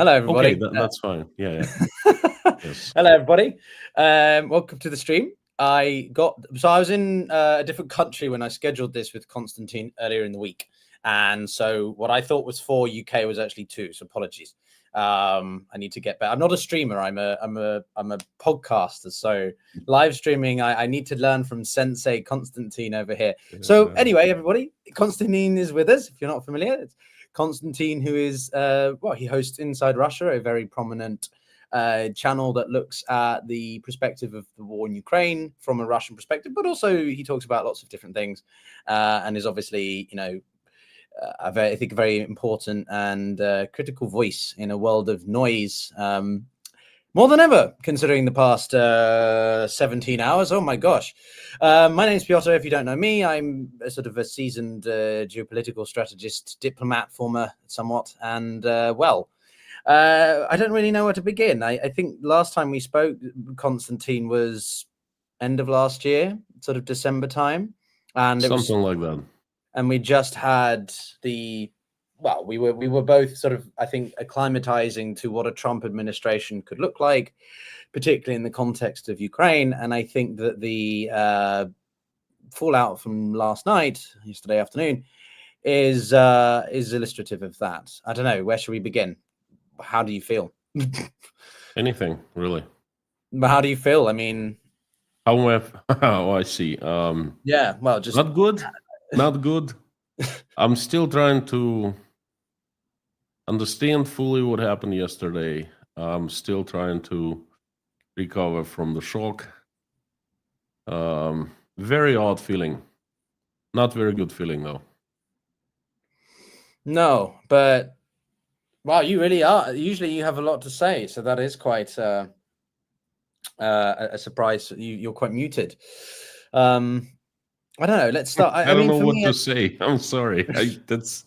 Hello, everybody. Okay, that's fine. Yeah. Yes. Hello, everybody. Welcome to the stream. I was in a different country when I scheduled this with Konstantin earlier in the week, and so what I thought was 4 UK was actually 2. So apologies. I need to get back. I'm not a streamer. I'm a podcaster. So live streaming, I need to learn from Sensei Konstantin over here. So anyway, everybody, Konstantin is with us. If you're not familiar, it's Konstantin, who is he hosts Inside Russia, a very prominent channel that looks at the perspective of the war in Ukraine from a Russian perspective, but also he talks about lots of different things, and is obviously, I think a very important and critical voice in a world of noise, more than ever, considering the past 17 hours. Oh my gosh. My name's Piotr. If you don't know me, I'm a sort of a seasoned geopolitical strategist, diplomat, former somewhat, and I don't really know where to begin. I think last time we spoke, Konstantin, was end of last year, sort of December time, and something like that. And we just had we were both sort of, I think, acclimatizing to what a Trump administration could look like, particularly in the context of Ukraine. And I think that the fallout from yesterday afternoon, is illustrative of that. I don't know. Where should we begin? How do you feel? Anything, really. But how do you feel? I mean, I see. Yeah, well, just not good. Not good. I'm still trying to understand fully what happened yesterday. I'm still trying to recover from the shock. Very odd feeling. Not very good feeling, though. No, but wow, you really are. Usually you have a lot to say, so that is quite a surprise. You're quite muted. I don't know. Let's start. I don't know what to say. I'm sorry. That's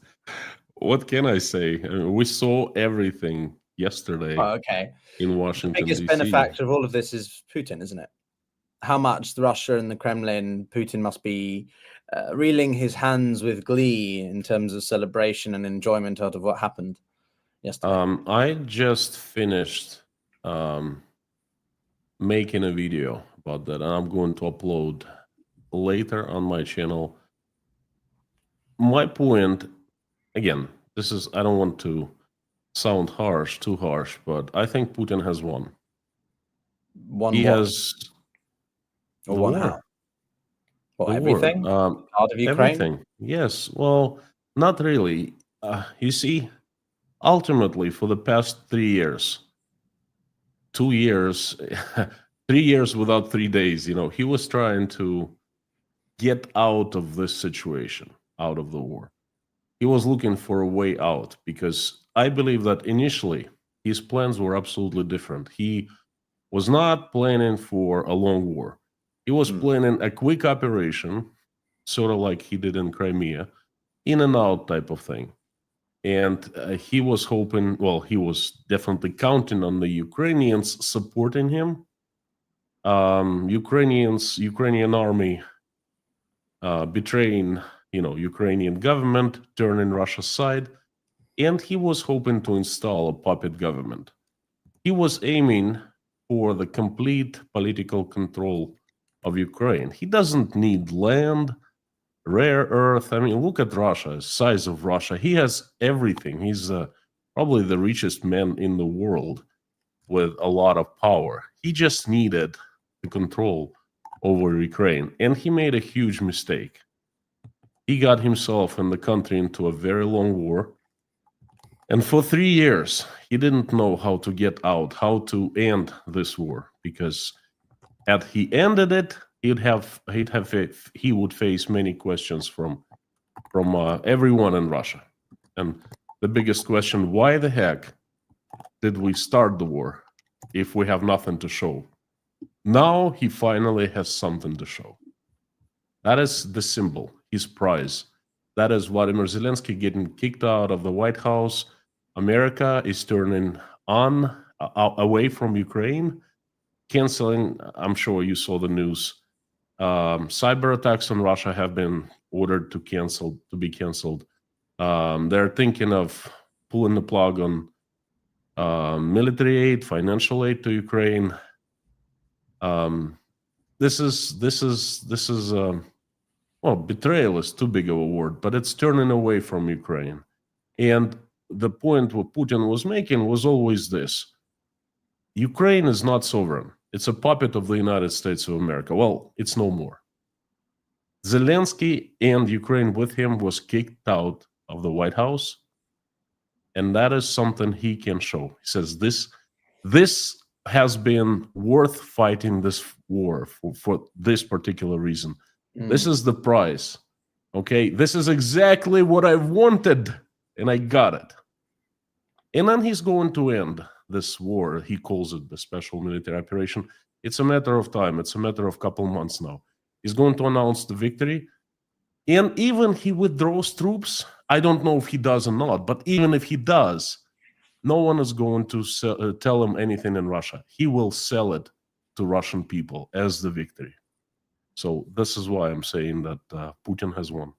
what can I say? We saw everything yesterday. In Washington, the biggest benefactor of all of this is Putin, isn't it? How much Russia and the Kremlin, Putin must be reeling his hands with glee in terms of celebration and enjoyment out of what happened yesterday. I just finished making a video about that, and I'm going to upload later on my channel. My point, again, I don't want to sound too harsh, but I think Putin has won. He has won how? Well, everything? Out of Ukraine? Everything. Yes. Well, not really. You see, ultimately, for the past 3 years, 2 years, 3 years without 3 days, he was trying to get out of this situation, out of the war. He was looking for a way out, because I believe that initially his plans were absolutely different. He was not planning for a long war. He was planning a quick operation, sort of like he did in Crimea, in and out type of thing. And he was hoping, he was definitely counting on the Ukrainians supporting him. Ukrainian army betraying, Ukrainian government, turning Russia's side, and he was hoping to install a puppet government. He was aiming for the complete political control of Ukraine. He doesn't need land, rare earth. I mean, look at Russia, size of Russia. He has everything. He's probably the richest man in the world with a lot of power. He just needed the control over Ukraine, and he made a huge mistake. He got himself and the country into a very long war, and for 3 years he didn't know how to get out, how to end this war, because had he ended it, he would face many questions from everyone in Russia. And the biggest question: why the heck did we start the war if we have nothing to show? Now he finally has something to show. That is the symbol, his prize. That is Vladimir Zelensky getting kicked out of the White House. America is turning away from Ukraine, canceling, I'm sure you saw the news, cyber attacks on Russia have been ordered to be canceled. They're thinking of pulling the plug on military aid, financial aid to Ukraine. This is well, betrayal is too big of a word, but it's turning away from Ukraine. And the point what Putin was making was always this: Ukraine is not sovereign. It's a puppet of the United States of America. Well, it's no more. Zelensky and Ukraine with him was kicked out of the White House, and that is something he can show. He says this has been worth fighting this war for this particular reason. This is the price. Okay, this is exactly what I wanted, and I got it. And then he's going to end this war. He calls it the special military operation. It's a matter of time. It's a matter of a couple months now. He's going to announce the victory. And even he withdraws troops, I don't know if he does or not, but even if he does, no one is going to tell him anything in Russia. He will sell it to Russian people as the victory. So this is why I'm saying that Putin has won.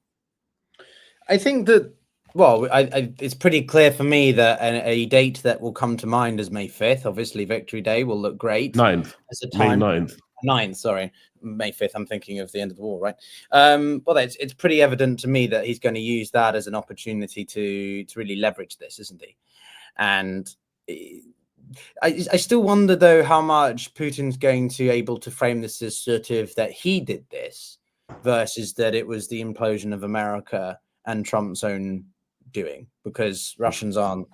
I think that, well, it's pretty clear for me that a date that will come to mind is May 5th. Obviously, Victory Day will look great. 9th. As a time. May 9th. 9th, sorry. May 5th, I'm thinking of the end of the war, right? Well, it's pretty evident to me that he's going to use that as an opportunity to really leverage this, isn't he? And I still wonder, though, how much Putin's going to able to frame this as sort of that he did this versus that it was the implosion of America and Trump's own doing, because Russians aren't,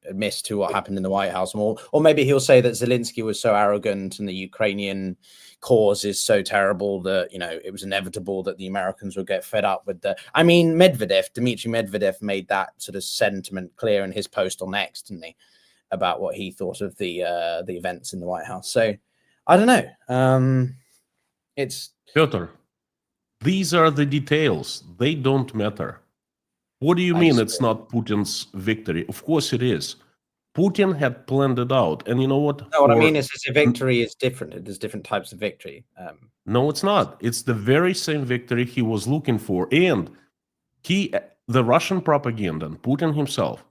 admit to what happened in the White House, or maybe he'll say that Zelensky was so arrogant and the Ukrainian cause is so terrible that, it was inevitable that the Americans would get fed up with the. I mean, Dmitry Medvedev made that sort of sentiment clear in his post on X, didn't he, about what he thought of the events in the White House. So I don't know. It's Piotr, these are the details. They don't matter. What do you mean it's not Putin's victory? Of course it is. Putin had planned it out. And you know what? No, what I mean is a victory is different. There's different types of victory. No, it's not. It's the very same victory he was looking for. And the Russian propaganda, and Putin himself,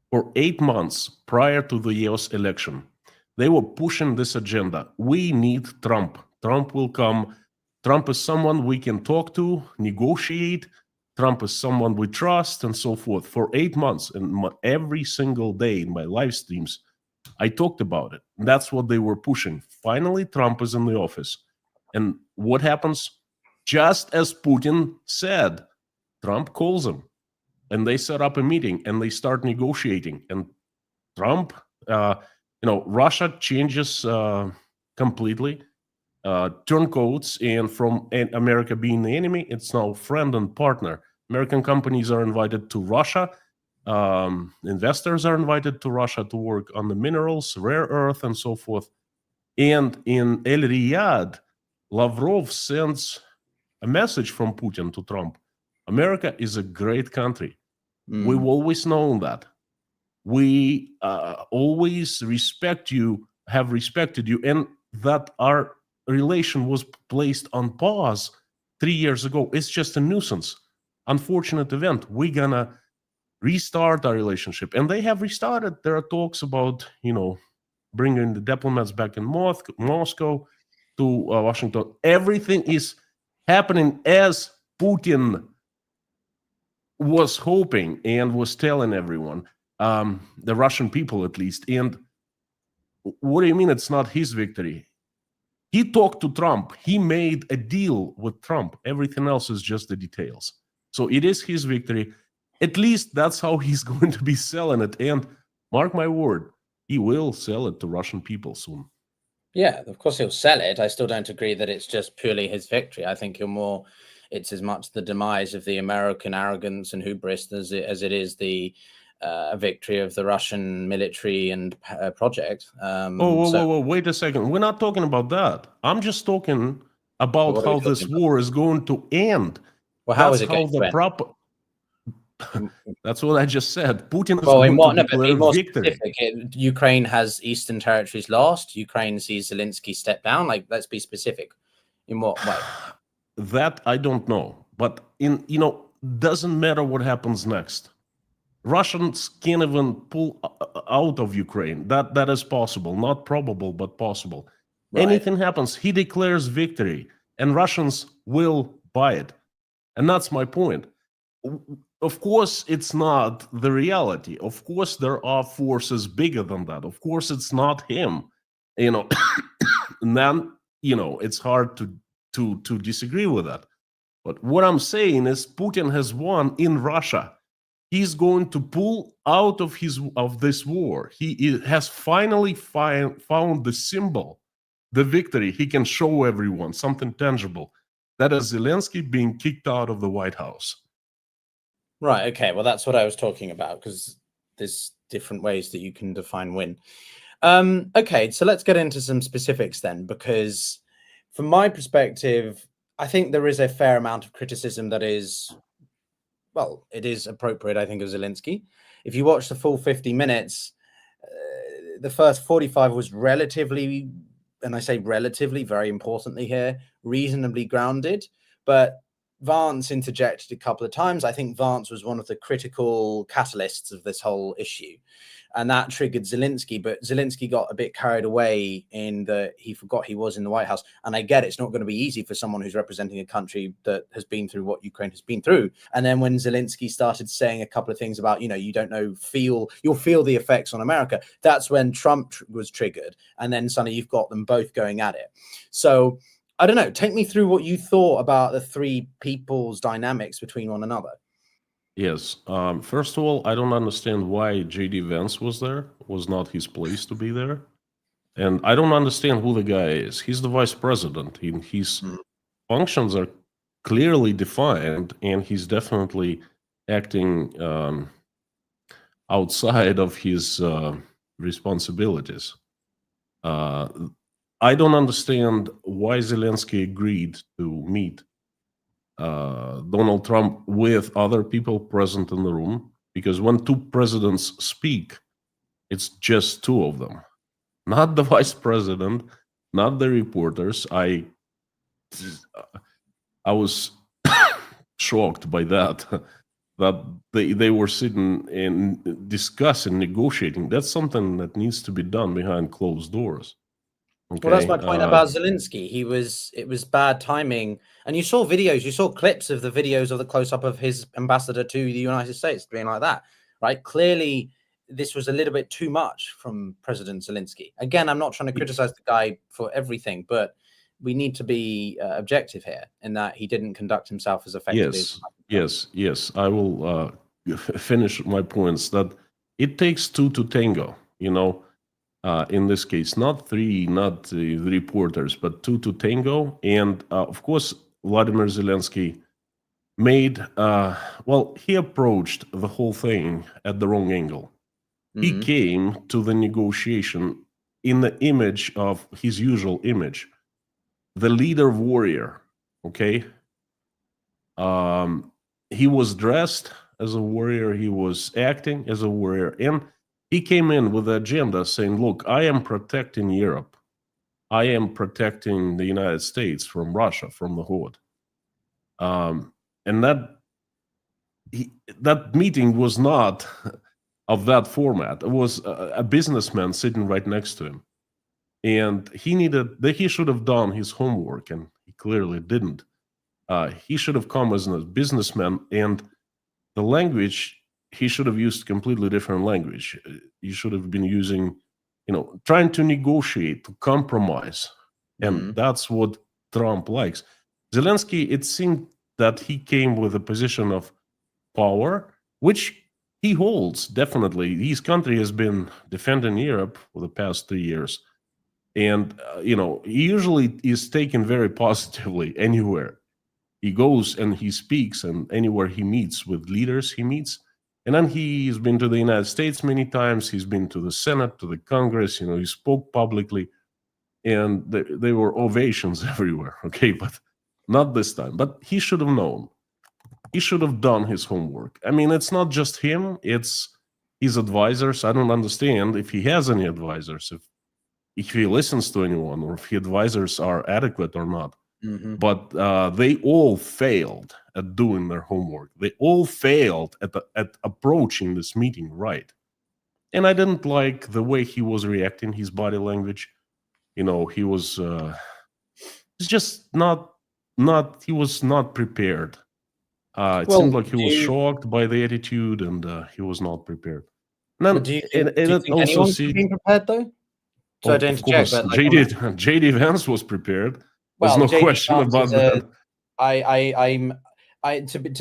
for 8 months prior to the US election, they were pushing this agenda. We need Trump. Trump will come. Trump is someone we can talk to, negotiate. Trump is someone we trust, and so forth. For 8 months, and every single day in my live streams, I talked about it. And that's what they were pushing. Finally, Trump is in the office. And what happens? Just as Putin said, Trump calls him. And they set up a meeting, and they start negotiating. And Trump, Russia changes completely. Turncoats, and from America being the enemy, it's now friend and partner. American companies are invited to Russia. Investors are invited to Russia to work on the minerals, rare earth, and so forth. And in El Riyadh, Lavrov sends a message from Putin to Trump. America is a great country. We've always known that. We always have respected you, and that our relation was placed on pause 3 years ago. It's just a nuisance, unfortunate event. We're gonna restart our relationship, and they have restarted. There are talks about, bringing the diplomats back in Moscow to Washington. Everything is happening as Putin was hoping and was telling everyone, the Russian people at least. And what do you mean it's not his victory? He talked to Trump. He made a deal with Trump. Everything else is just the details. So it is his victory. At least that's how he's going to be selling it. And mark my word, he will sell it to Russian people soon. Yeah, of course he'll sell it. I still don't agree that it's just purely his victory. I think it's as much the demise of the American arrogance and hubris as it is the victory of the Russian military and project. Whoa, wait a second. We're not talking about that. I'm just talking about how this war is going to end. Well, how is it going to end? That's what I just said. Putin is going to declare victory. Ukraine has eastern territories lost. Ukraine sees Zelensky step down. Let's be specific. In what way? That I don't know. But doesn't matter what happens next. Russians can't even pull out of Ukraine. That is possible, not probable, but possible. Right. Anything happens, he declares victory, and Russians will buy it. And that's my point. Of course, it's not the reality. Of course, there are forces bigger than that. Of course, it's not him. And then, it's hard to disagree with that. But what I'm saying is Putin has won in Russia. He's going to pull out of this war. He has finally found the symbol, the victory. He can show everyone something tangible. That is Zelensky being kicked out of the White House. Right. Okay. Well, that's what I was talking about, because there's different ways that you can define win. Okay. So let's get into some specifics then, because from my perspective, I think there is a fair amount of criticism that is, well, it is appropriate, I think, of Zelensky. If you watch the full 50 minutes, the first 45 was relatively, and I say relatively, very importantly here, reasonably grounded. But Vance interjected a couple of times. I think Vance was one of the critical catalysts of this whole issue. And that triggered Zelensky, but Zelensky got a bit carried away in that he forgot he was in the White House. And I get it's not going to be easy for someone who's representing a country that has been through what Ukraine has been through. And then when Zelensky started saying a couple of things about, you don't know, you'll feel the effects on America, that's when Trump was triggered. And then suddenly you've got them both going at it. So I don't know, take me through what you thought about the three people's dynamics between one another. Yes. First of all, I don't understand why J.D. Vance was there. It was not his place to be there. And I don't understand who the guy is. He's the vice president. His functions are clearly defined, and he's definitely acting outside of his responsibilities. I don't understand why Zelensky agreed to meet Donald Trump with other people present in the room, because when two presidents speak, it's just two of them, not the vice president, not the reporters. I was shocked by that they were sitting and discussing, negotiating. That's something that needs to be done behind closed doors. Okay. Well, that's my point about Zelensky. It was bad timing. And you saw clips of the videos of the close-up of his ambassador to the United States being like that, right? Clearly, this was a little bit too much from President Zelensky. Again, I'm not trying to criticize the guy for everything, but we need to be objective here in that he didn't conduct himself as effectively. Yes. I will finish my points that it takes two to tango, in this case, not three, not the reporters, but two to tango. And of course, Vladimir Zelensky made, he approached the whole thing at the wrong angle. He came to the negotiation in the image of his usual image, the leader warrior, okay? He was dressed as a warrior, he was acting as a warrior, and he came in with the agenda saying, look, I am protecting Europe. I am protecting the United States from Russia, from the Horde. And that meeting was not of that format. It was a businessman sitting right next to him. And he should have done his homework, and he clearly didn't. He should have come as a businessman, and the language, he should have used completely different language. He should have been using, trying to negotiate, to compromise. And that's what Trump likes. Zelensky, it seemed that he came with a position of power, which he holds, definitely. His country has been defending Europe for the past 3 years. And, he usually is taken very positively anywhere he goes and he speaks, and anywhere he meets with leaders he meets. And then he's been to the United States many times. He's been to the Senate, to the Congress. He spoke publicly, and there were ovations everywhere. Okay, but not this time. But he should have known. He should have done his homework. I mean, it's not just him. It's his advisors. I don't understand if he has any advisors, if he listens to anyone, or if his advisors are adequate or not. But they all failed at doing their homework. They all failed at approaching this meeting right. And I didn't like the way he was reacting, his body language. He was just he was not prepared. It seemed like he was shocked by the attitude, and he was not prepared. Do you think anyone's been prepared, though? So of course, JD Vance was prepared. There's no question about that.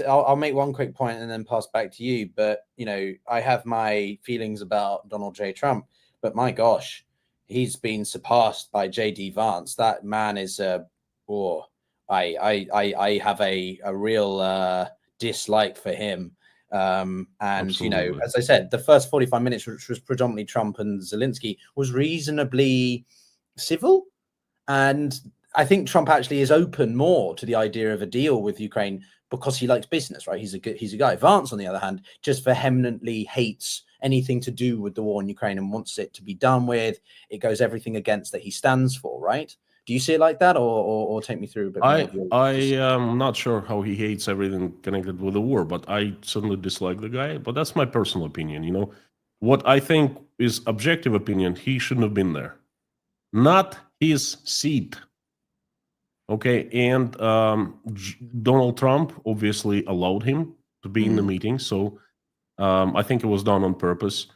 I'll make one quick point and then pass back to you. But I have my feelings about Donald J. Trump, but my gosh, he's been surpassed by JD Vance. That man is I have a real dislike for him. And Absolutely. as I said, the first 45 minutes, which was predominantly Trump and Zelensky, was reasonably civil. And I think Trump actually is open more to the idea of a deal with Ukraine because he likes business, right? He's a guy. Vance, on the other hand, just vehemently hates anything to do with the war in Ukraine and wants it to be done with. It goes everything against that he stands for, right? Do you see it like that, or take me through a bit more? I am not sure how he hates everything connected with the war, but I certainly dislike the guy. But that's my personal opinion. What I think is objective opinion, he shouldn't have been there. Not his seat. Okay, and Donald Trump obviously allowed him to be in the meeting, so I think it was done on purpose.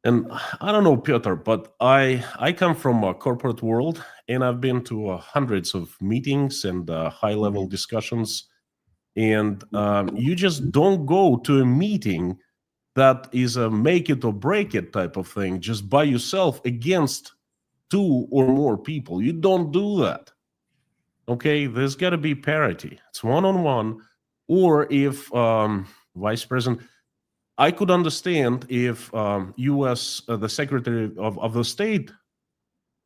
And I don't know, Piotr, but I come from a corporate world, and I've been to hundreds of meetings and high-level discussions. And you just don't go to a meeting that is a make it or break it type of thing just by yourself against two or more people. You don't do that. Okay, there's got to be parity. It's one-on-one. Or if Vice President... I could understand if U.S. The Secretary of the State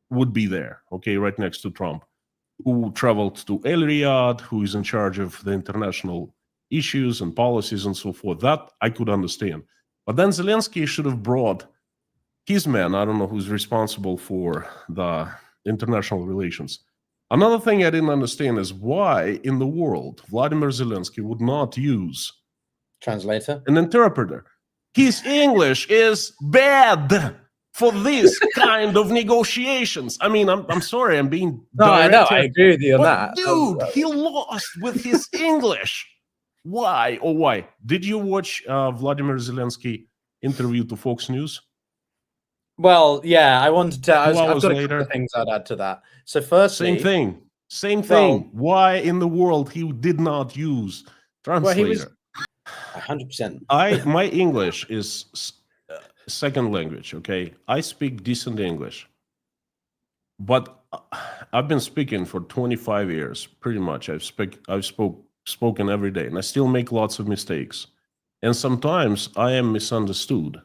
would be there, okay, right next to Trump, who traveled to El Riyadh, who is in charge of the international issues and policies and so forth. That I could understand. But then Zelensky should have brought his man, I don't know who's responsible for the international relations. Another thing I didn't understand is why in the world Vladimir Zelensky would not use translator, an interpreter. His English is bad for this kind of negotiations. I mean, I'm sorry, I'm being I know, I agree with you on that. Dude, he lost with his English. Why? Oh, why? Did you watch Vladimir Zelensky interview to Fox News? Well, yeah, I wanted to. I've got a later. couple of things I'd add to that. So, firstly, same thing. Why in the world he did not use translator? Well, he was 100%. My English is second language. Okay, I speak decent English, but I've been speaking for 25 years, pretty much. I've spoken every day, and I still make lots of mistakes, and sometimes I am misunderstood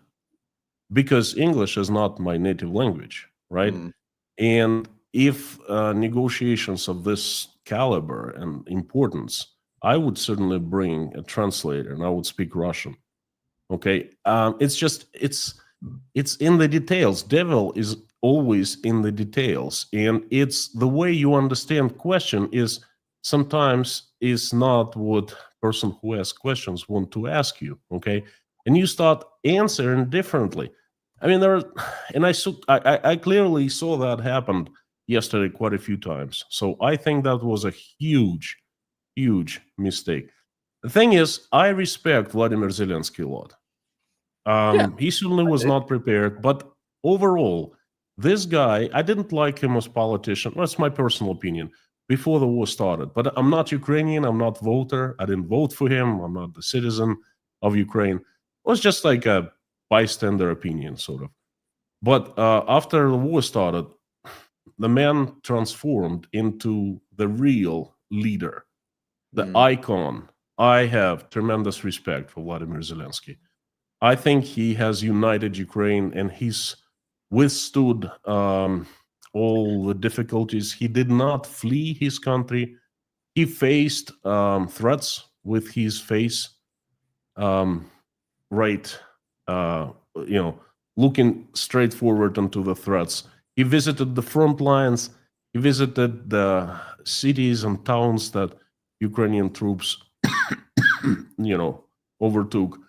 because English is not my native language, right? And if negotiations of this caliber and importance, I would certainly bring a translator and I would speak Russian. Okay. It's in the details. Devil is always in the details. And it's the way you understand question is sometimes is not what person who asks questions want to ask you. Okay. And you start answering differently. I mean, I clearly saw that happen yesterday quite a few times. So I think that was a huge mistake. The thing is, I respect Vladimir Zelensky a lot. He certainly was not prepared, but overall, this guy, I didn't like him as a politician. That's my personal opinion before the war started. But I'm not Ukrainian. I'm not voter. I didn't vote for him. I'm not the citizen of Ukraine. It was just like a bystander opinion, sort of. But after the war started, the man transformed into the real leader, the icon. I have tremendous respect for Vladimir Zelensky. I think he has united Ukraine and he's withstood all the difficulties. He did not flee his country. He faced threats with his face, looking straight forward into the threats. He visited the front lines. He visited the cities and towns that Ukrainian troops, overtook.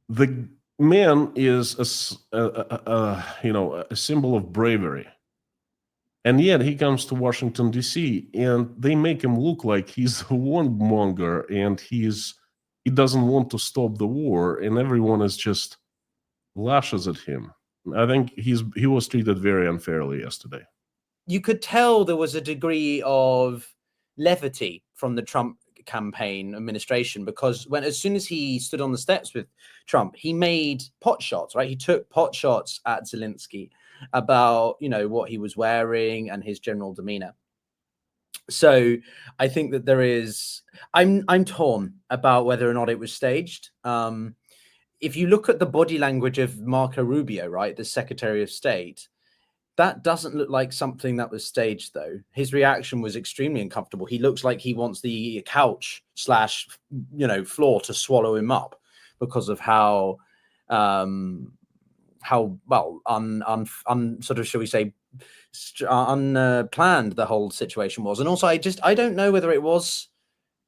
The man is a symbol of bravery. And yet he comes to Washington, D.C., and they make him look like he's a warmonger and he doesn't want to stop the war, and everyone is just lashes at him. I think he was treated very unfairly yesterday. You could tell there was a degree of levity from the Trump campaign administration, because as soon as he stood on the steps with Trump, he made pot shots, right? He took pot shots at Zelensky about, what he was wearing and his general demeanor. So I think that I'm torn about whether or not it was staged. If you look at the body language of Marco Rubio, right, the Secretary of State, that doesn't look like something that was staged, though. His reaction was extremely uncomfortable. He looks like he wants the couch / floor to swallow him up because of how well sort of, shall we say, unplanned the whole situation was. And also, I don't know whether it was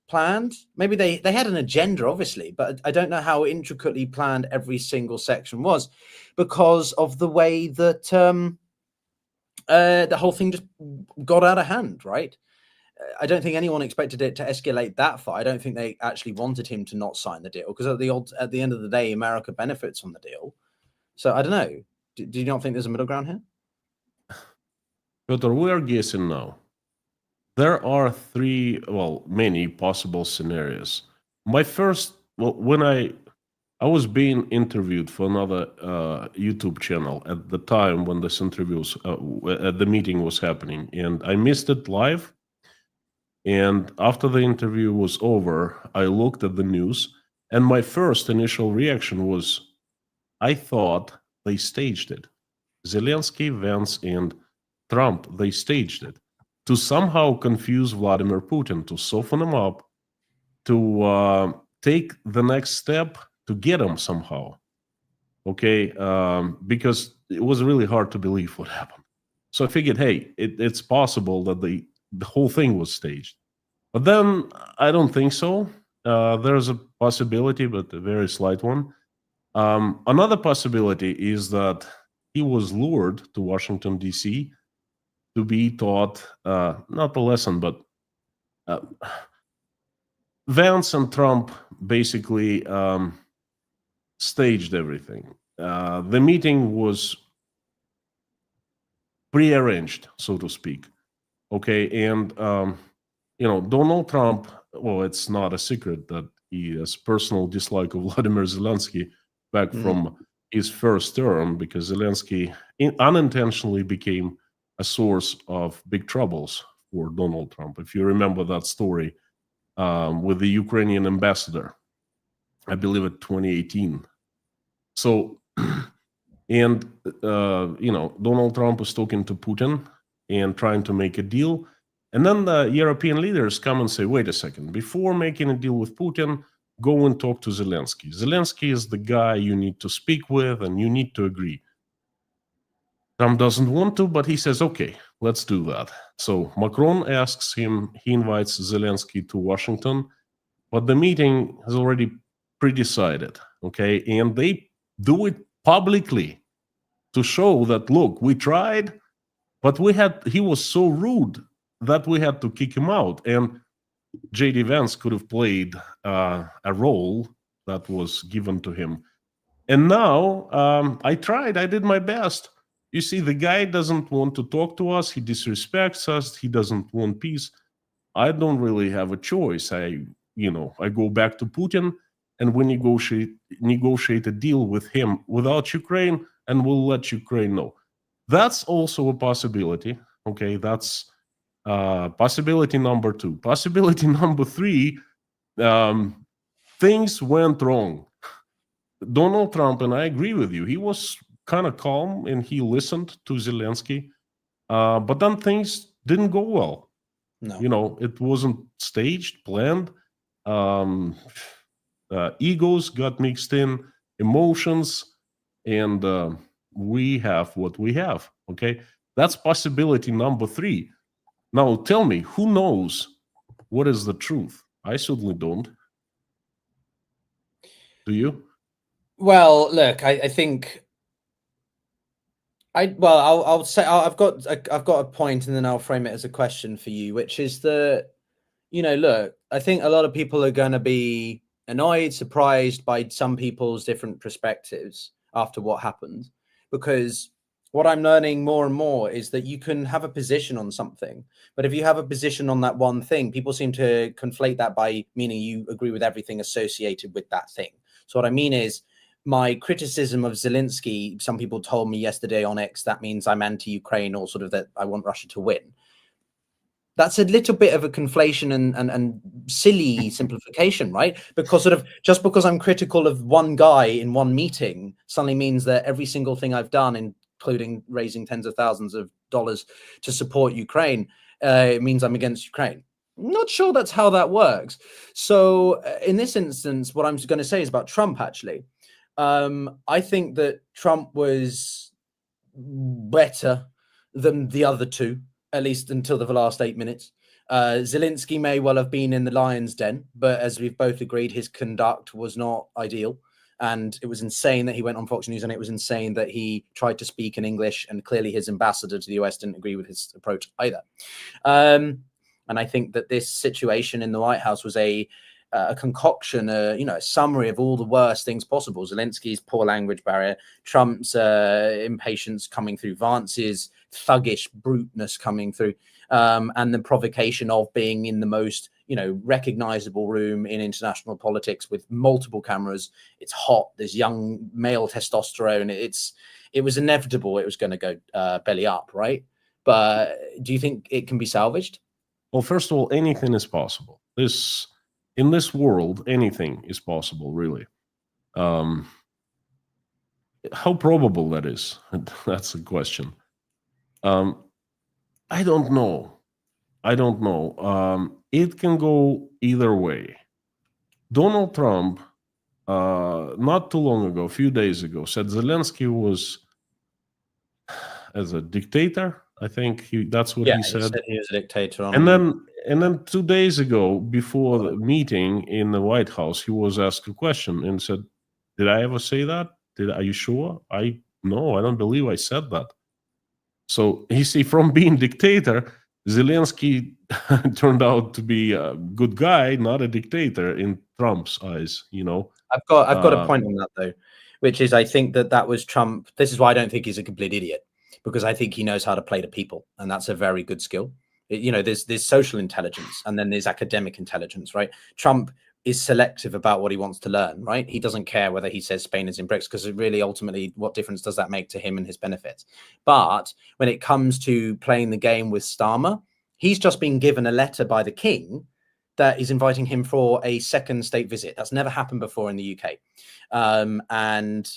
planned. Maybe they had an agenda, obviously, but I don't know how intricately planned every single section was, because of the way that the whole thing just got out of hand, right? I don't think anyone expected it to escalate that far. I don't think they actually wanted him to not sign the deal, because at the end of the day, America benefits from the deal. So I don't know. Do you not think there's a middle ground here? Piotr, we are guessing now. There are many possible scenarios. My first, when I was being interviewed for another YouTube channel at the time when this interview the meeting was happening, and I missed it live. And after the interview was over, I looked at the news, and my first initial reaction was, I thought they staged it. Zelensky, Vance, and Trump, they staged it to somehow confuse Vladimir Putin, to soften him up, to take the next step to get him somehow. Okay, because it was really hard to believe what happened. So I figured, hey, it's possible that the whole thing was staged. But then I don't think so. There's a possibility, but a very slight one. Another possibility is that he was lured to Washington, D.C. to be taught, not a lesson, but Vance and Trump basically staged everything. The meeting was prearranged, so to speak. Okay, and Donald Trump, well, it's not a secret that he has personal dislike of Vladimir Zelensky back from his first term, because Zelensky unintentionally became a source of big troubles for Donald Trump. If you remember that story with the Ukrainian ambassador, I believe in 2018. So, and, Donald Trump was talking to Putin and trying to make a deal. And then the European leaders come and say, wait a second, before making a deal with Putin, go and talk to Zelensky. Zelensky is the guy you need to speak with, and you need to agree. Trump doesn't want to, but he says, okay, let's do that. So Macron asks him, he invites Zelensky to Washington, but the meeting has already pre-decided, okay? And they do it publicly to show that, look, we tried, but he was so rude that we had to kick him out. And J.D. Vance could have played a role that was given to him. And now I tried, I did my best. You see, the guy doesn't want to talk to us. He disrespects us. He doesn't want peace. I don't really have a choice. I go back to Putin and we negotiate a deal with him without Ukraine, and we'll let Ukraine know. That's also a possibility. Okay, that's possibility number 2. Possibility number 3, things went wrong. Donald Trump, and I agree with you, he was kind of calm and he listened to Zelensky, but then things didn't go well. No. It wasn't staged, planned. Egos got mixed in, emotions, and we have what we have. Okay, that's possibility number 3. Now, tell me, who knows what is the truth? I certainly don't. Do you? Well, look, I think I'll say I've got a point, and then I'll frame it as a question for you, which is that, look, I think a lot of people are going to be annoyed, surprised by some people's different perspectives after what happened, because what I'm learning more and more is that you can have a position on something, but if you have a position on that one thing, people seem to conflate that by meaning you agree with everything associated with that thing. So what I mean is, my criticism of Zelensky, some people told me yesterday on X, that means I'm anti-Ukraine, or sort of that I want Russia to win. That's a little bit of a conflation and silly simplification, right? Because sort of just because I'm critical of one guy in one meeting suddenly means that every single thing I've done, including raising tens of thousands of dollars to support Ukraine, it means I'm against Ukraine. I'm not sure that's how that works. So in this instance, what I'm going to say is about Trump, actually. I think that Trump was better than the other two, at least until the last 8 minutes. Zelensky may well have been in the lion's den, but as we've both agreed, his conduct was not ideal. And it was insane that he went on Fox News, and it was insane that he tried to speak in English, and clearly his ambassador to the US didn't agree with his approach either. And I think that this situation in the White House was a concoction, a summary of all the worst things possible. Zelensky's poor language barrier, Trump's impatience coming through, Vance's thuggish bruteness coming through, and the provocation of being in the most, recognizable room in international politics with multiple cameras. It's hot. There's young male testosterone. It was inevitable. It was going to go belly up, right? But do you think it can be salvaged? Well, first of all, anything is possible. In this world, anything is possible, really. How probable that is? That's the question. I don't know. It can go either way. Donald Trump, not too long ago, a few days ago, said Zelensky was as a dictator. I think that's what he said. He was a dictator. And then 2 days ago, before the meeting in the White House, he was asked a question and said, "Did I ever say that? Are you sure?" No, I don't believe I said that. So you see, from being dictator, Zelensky turned out to be a good guy, not a dictator in Trump's eyes. I've got a point on that, though, which is I think that was Trump. This is why I don't think he's a complete idiot, because I think he knows how to play to people, and that's a very good skill. There's social intelligence, and then there's academic intelligence, right? Trump is selective about what he wants to learn, right? He doesn't care whether he says Spain is in BRICS, because really, ultimately, what difference does that make to him and his benefits? But when it comes to playing the game with Starmer, he's just been given a letter by the king that is inviting him for a second state visit. That's never happened before in the UK. And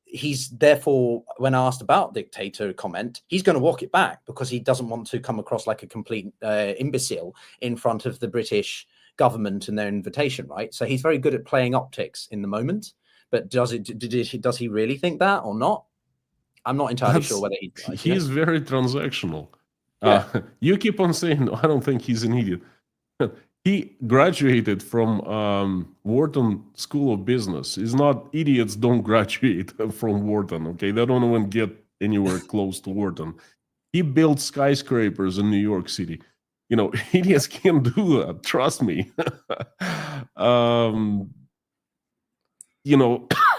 he's therefore, when asked about dictator comment, he's going to walk it back, because he doesn't want to come across like a complete imbecile in front of the British government and their invitation, right? So he's very good at playing optics in the moment. But does he really think that or not? I'm not entirely sure whether he's very transactional. Yeah. You keep on saying, "I don't think he's an idiot." He graduated from Wharton School of Business. It's not idiots don't graduate from Wharton, okay? They don't even get anywhere close to Wharton. He built skyscrapers in New York City. Idiots can't do that. Trust me.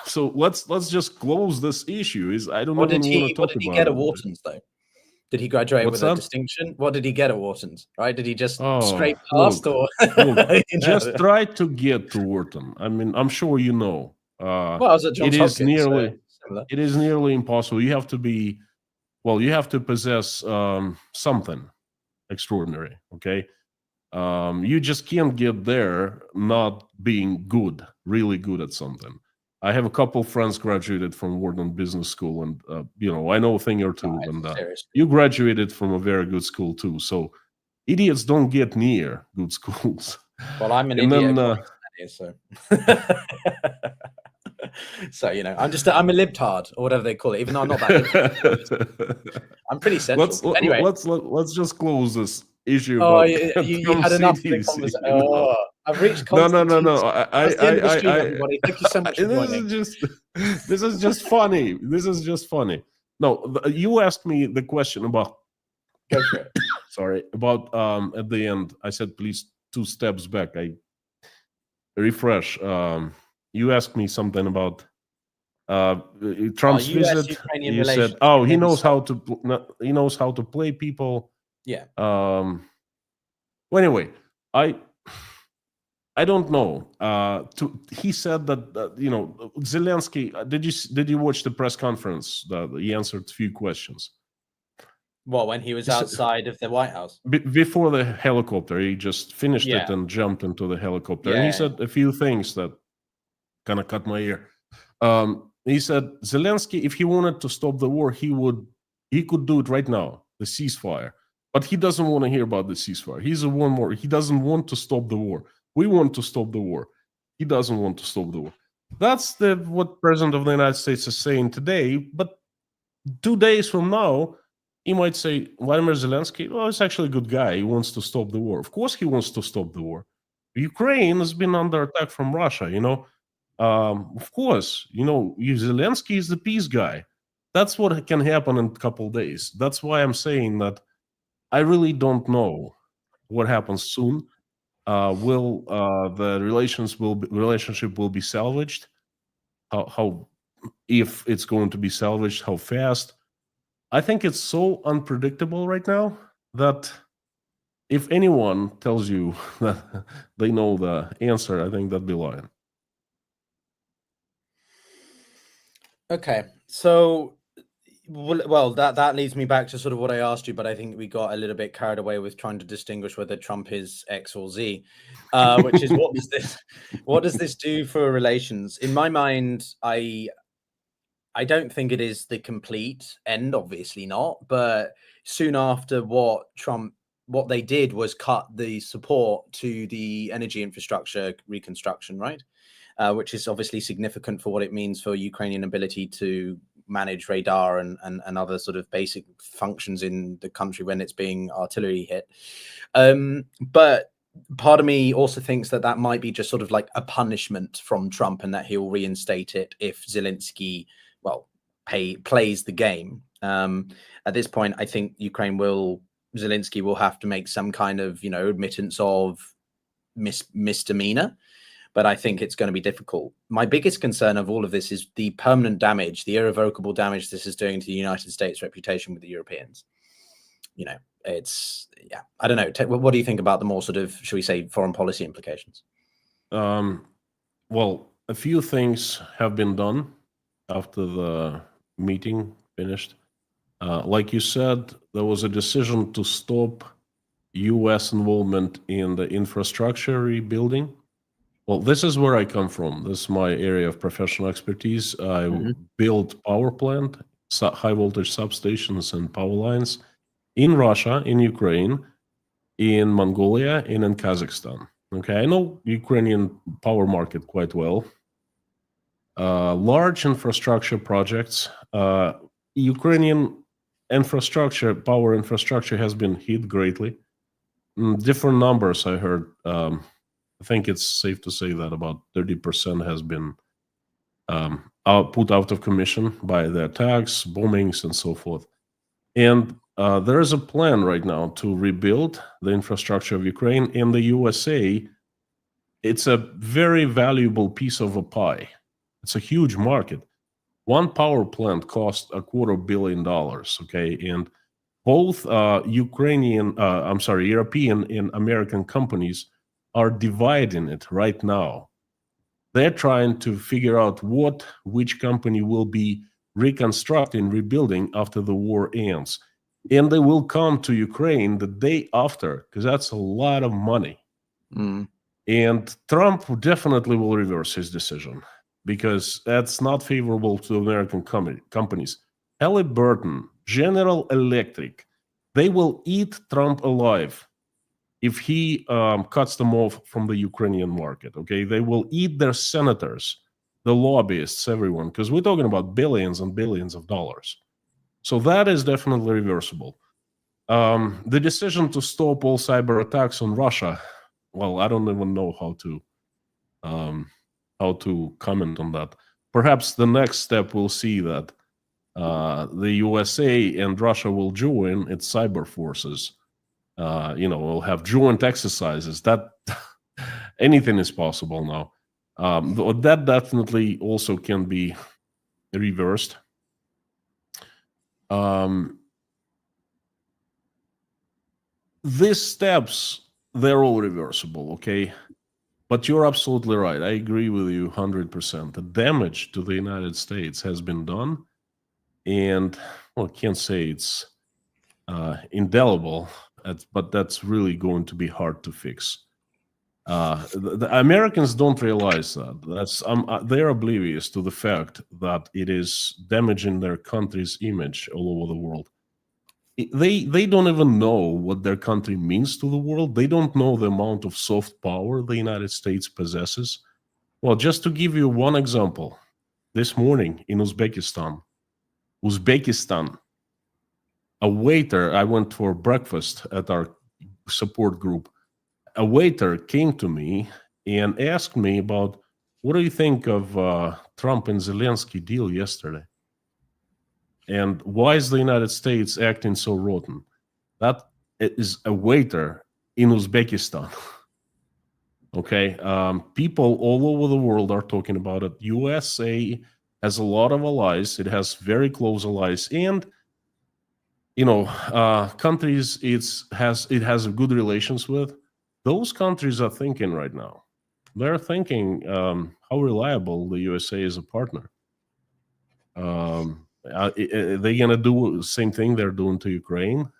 So let's just close this issue. I don't even want to talk about it. What did he get at Wharton's, though? Did he graduate with a distinction? What did he get at Wharton's? Right? Did he just scrape past, or just try to get to Wharton? I mean, I'm sure you know. Well, I was at Johns Hopkins, it is nearly impossible. You have to possess something extraordinary. Okay, you just can't get there not being really good at something. I have a couple friends graduated from Wharton Business School, and I know a thing or two. And you graduated from a very good school too. So idiots don't get near good schools. Well, I'm an idiot. So I'm a libtard, or whatever they call it. Even though I'm not that. I'm pretty central. Let's just close this issue Oh, about you had enough of the CDC. conversation. You know? Oh, I've reached No. Constantine's. That's the end of the stream, I everybody. Thank you so much for joining. this is just funny. This is just funny. No, you asked me the question about. Go for it. Sorry, about at the end. I said, please 2 steps back. I refresh. You asked me something about Trump's visit. US-Ukrainian You said, relations. "Oh, Maybe start. he knows how to play people." Yeah. Well, anyway, I don't know. He said that Zelensky. Did you watch the press conference? He answered a few questions. Well, when he was outside of the White House before the helicopter, he just finished it Yeah. and jumped into the helicopter. Yeah, And he yeah. said a few things that kind of cut my ear. He said Zelensky, if he wanted to stop the war, he could do it right now, the ceasefire. But he doesn't want to hear about the ceasefire. He's a one more. He doesn't want to stop the war. We want to stop the war. He doesn't want to stop the war. That's what President of the United States is saying today. But 2 days from now, he might say, Vladimir Zelensky, well, he's actually a good guy. He wants to stop the war. Of course he wants to stop the war. Ukraine has been under attack from Russia, Of course, Zelensky is the peace guy. That's what can happen in a couple of days. That's why I'm saying that I really don't know what happens soon. Will the relationship will be salvaged? How if it's going to be salvaged? How fast? I think it's so unpredictable right now that if anyone tells you that they know the answer, I think that'd be lying. Okay, so well, that leads me back to sort of what I asked you, but I think we got a little bit carried away with trying to distinguish whether Trump is X or Z, which is what does this do for relations? In my mind, I don't think it is the complete end, obviously not, but soon after what they did was cut the support to the energy infrastructure reconstruction, right? Which is obviously significant for what it means for Ukrainian ability to manage radar and other sort of basic functions in the country when it's being artillery hit. But part of me also thinks that might be just sort of like a punishment from Trump and that he'll reinstate it if Zelensky, plays the game. At this point, I think Zelensky will have to make some kind of, admittance of misdemeanor. But I think it's going to be difficult. My biggest concern of all of this is the permanent damage, the irrevocable damage this is doing to the United States' reputation with the Europeans. I don't know. What do you think about the more sort of, should we say, foreign policy implications? Well, a few things have been done after the meeting finished. Like you said, there was a decision to stop U.S. involvement in the infrastructure rebuilding. Well, this is where I come from. This is my area of professional expertise. I built power plant, high voltage substations and power lines in Russia, in Ukraine, in Mongolia, and in Kazakhstan. Okay, I know Ukrainian power market quite well. Large infrastructure projects. Ukrainian power infrastructure has been hit greatly. Different numbers I heard. I think it's safe to say that about 30% has been put out of commission by the attacks, bombings, and so forth. And there is a plan right now to rebuild the infrastructure of Ukraine. In the USA, it's a very valuable piece of a pie. It's a huge market. One power plant cost $250 million, okay? And both European and American companies are dividing it right now. They're trying to figure out which company will be reconstructing, rebuilding after the war ends. And they will come to Ukraine the day after, because that's a lot of money. And Trump definitely will reverse his decision, because that's not favorable to American companies. Halliburton, General Electric, they will eat Trump alive if he cuts them off from the Ukrainian market, okay? They will eat their senators, the lobbyists, everyone, because we're talking about billions and billions of dollars. So that is definitely reversible. The decision to stop all cyber attacks on Russia, well, I don't even know how to comment on that. Perhaps the next step we'll see that the USA and Russia will join its cyber forces. We'll have joint exercises. That anything is possible now. That definitely also can be reversed. These steps, they're all reversible, okay? But you're absolutely right. I agree with you 100%. The damage to the United States has been done. And, well, I can't say it's indelible, but that's really going to be hard to fix. The Americans don't realize that. They're oblivious to the fact that it is damaging their country's image all over the world. They don't even know what their country means to the world. They don't know the amount of soft power the United States possesses. Well, just to give you one example, this morning in Uzbekistan, a waiter, I went for breakfast at our support group. A waiter came to me and asked me about, what do you think of Trump and Zelensky deal yesterday? And why is the United States acting so rotten? That is a waiter in Uzbekistan. Okay, people all over the world are talking about it. USA has a lot of allies. It has very close allies, and countries it has good relations with. Those countries are thinking right now. They're thinking how reliable the USA is a partner. Are they going to do the same thing they're doing to Ukraine?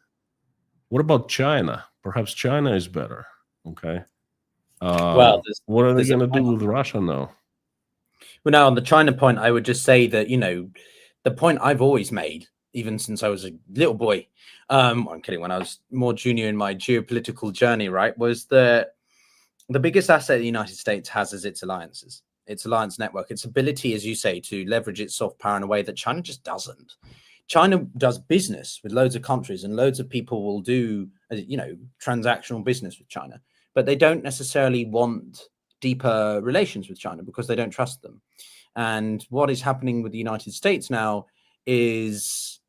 What about China? Perhaps China is better. Okay. Well, what are they going to do with Russia now? Well, now on the China point, I would just say that, the point I've always made, even since I was a little boy, I'm kidding, when I was more junior in my geopolitical journey, right, was that the biggest asset the United States has is its alliances. Its alliance network, its ability, as you say, to leverage its soft power in a way that China just doesn't. China does business with loads of countries, and loads of people will do, transactional business with China, but they don't necessarily want deeper relations with China because they don't trust them. And what is happening with the United States now is,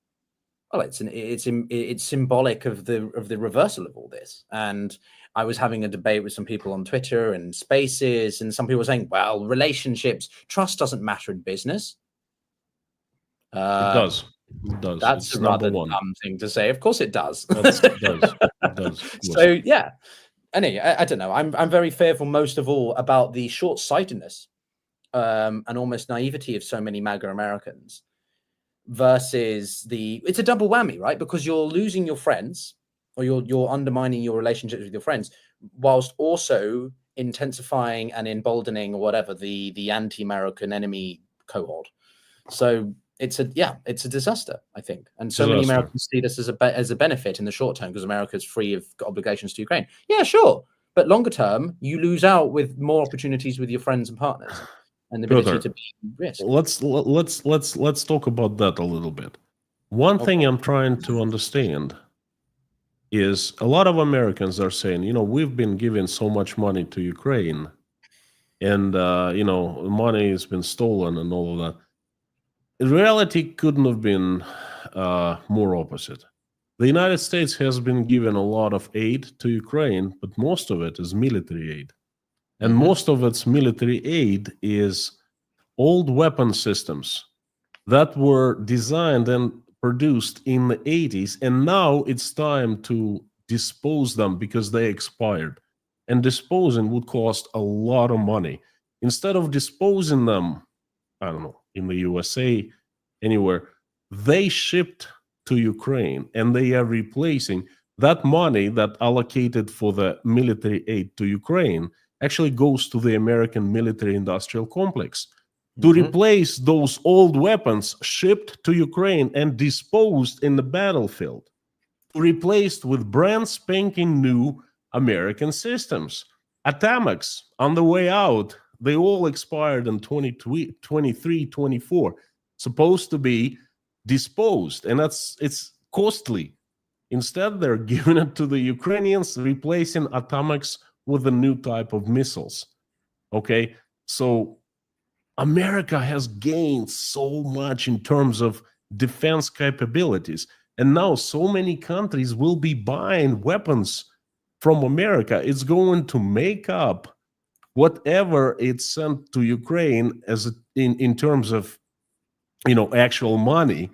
well, it's symbolic of the reversal of all this. And I was having a debate with some people on Twitter and Spaces, and some people were saying, well, relationships, trust doesn't matter in business. It does. It does. That's it's a rather number one. dumb thing to say. Of course it does. It does. So, yeah. Anyway, I don't know. I'm very fearful, most of all, about the short-sightedness and almost naivety of so many MAGA Americans versus it's a double whammy, right? Because you're losing your friends, or you're undermining your relationships with your friends, whilst also intensifying and emboldening, or whatever, the anti-American enemy cohort. So it's a disaster, I think. And so many Americans see this as a benefit in the short term because America is free of obligations to Ukraine. Yeah, sure. But longer term, you lose out with more opportunities with your friends and partners and the ability to be risk. Let's talk about that a little bit. One thing I'm trying to understand is a lot of Americans are saying, we've been giving so much money to Ukraine, and money has been stolen and all of that. In reality, couldn't have been more opposite. The United States has been given a lot of aid to Ukraine, but most of it is military aid. And most of its military aid is old weapon systems that were designed and produced in the 80s, and now it's time to dispose them because they expired. And disposing would cost a lot of money. Instead of disposing them, I don't know, in the USA, anywhere, they shipped to Ukraine, and they are replacing that money that allocated for the military aid to Ukraine actually goes to the American military industrial complex to replace those old weapons shipped to Ukraine and disposed in the battlefield, replaced with brand spanking new American systems. Atomics on the way out, they all expired in 2023, 24, supposed to be disposed, and it's costly. Instead, they're giving it to the Ukrainians, replacing atomics with a new type of missiles. Okay, so America has gained so much in terms of defense capabilities. And now so many countries will be buying weapons from America. It's going to make up whatever it's sent to Ukraine in terms of actual money.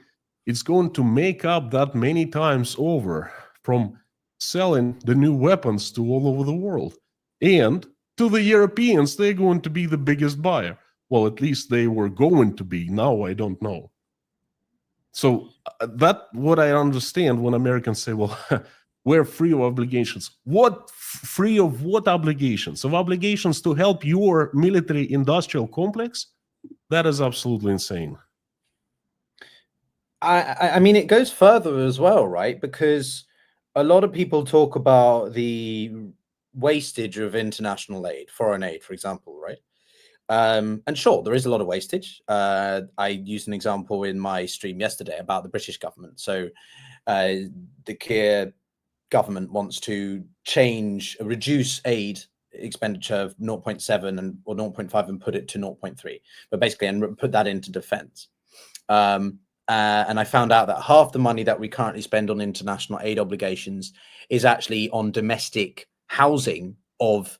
It's going to make up that many times over from selling the new weapons to all over the world. And to the Europeans, they're going to be the biggest buyer. Well, at least they were going to be. Now I don't know. So that's what I understand when Americans say, well, we're free of obligations. What free of what obligations? Of obligations to help your military industrial complex? That is absolutely insane. I mean, it goes further as well, right? Because a lot of people talk about the wastage of international aid, foreign aid, for example, right? And sure, there is a lot of wastage. I used an example in my stream yesterday about the British government. So the Keir government wants to reduce aid expenditure of 0.7 or 0.5 and put it to 0.3, but basically and put that into defense. And I found out that half the money that we currently spend on international aid obligations is actually on domestic housing of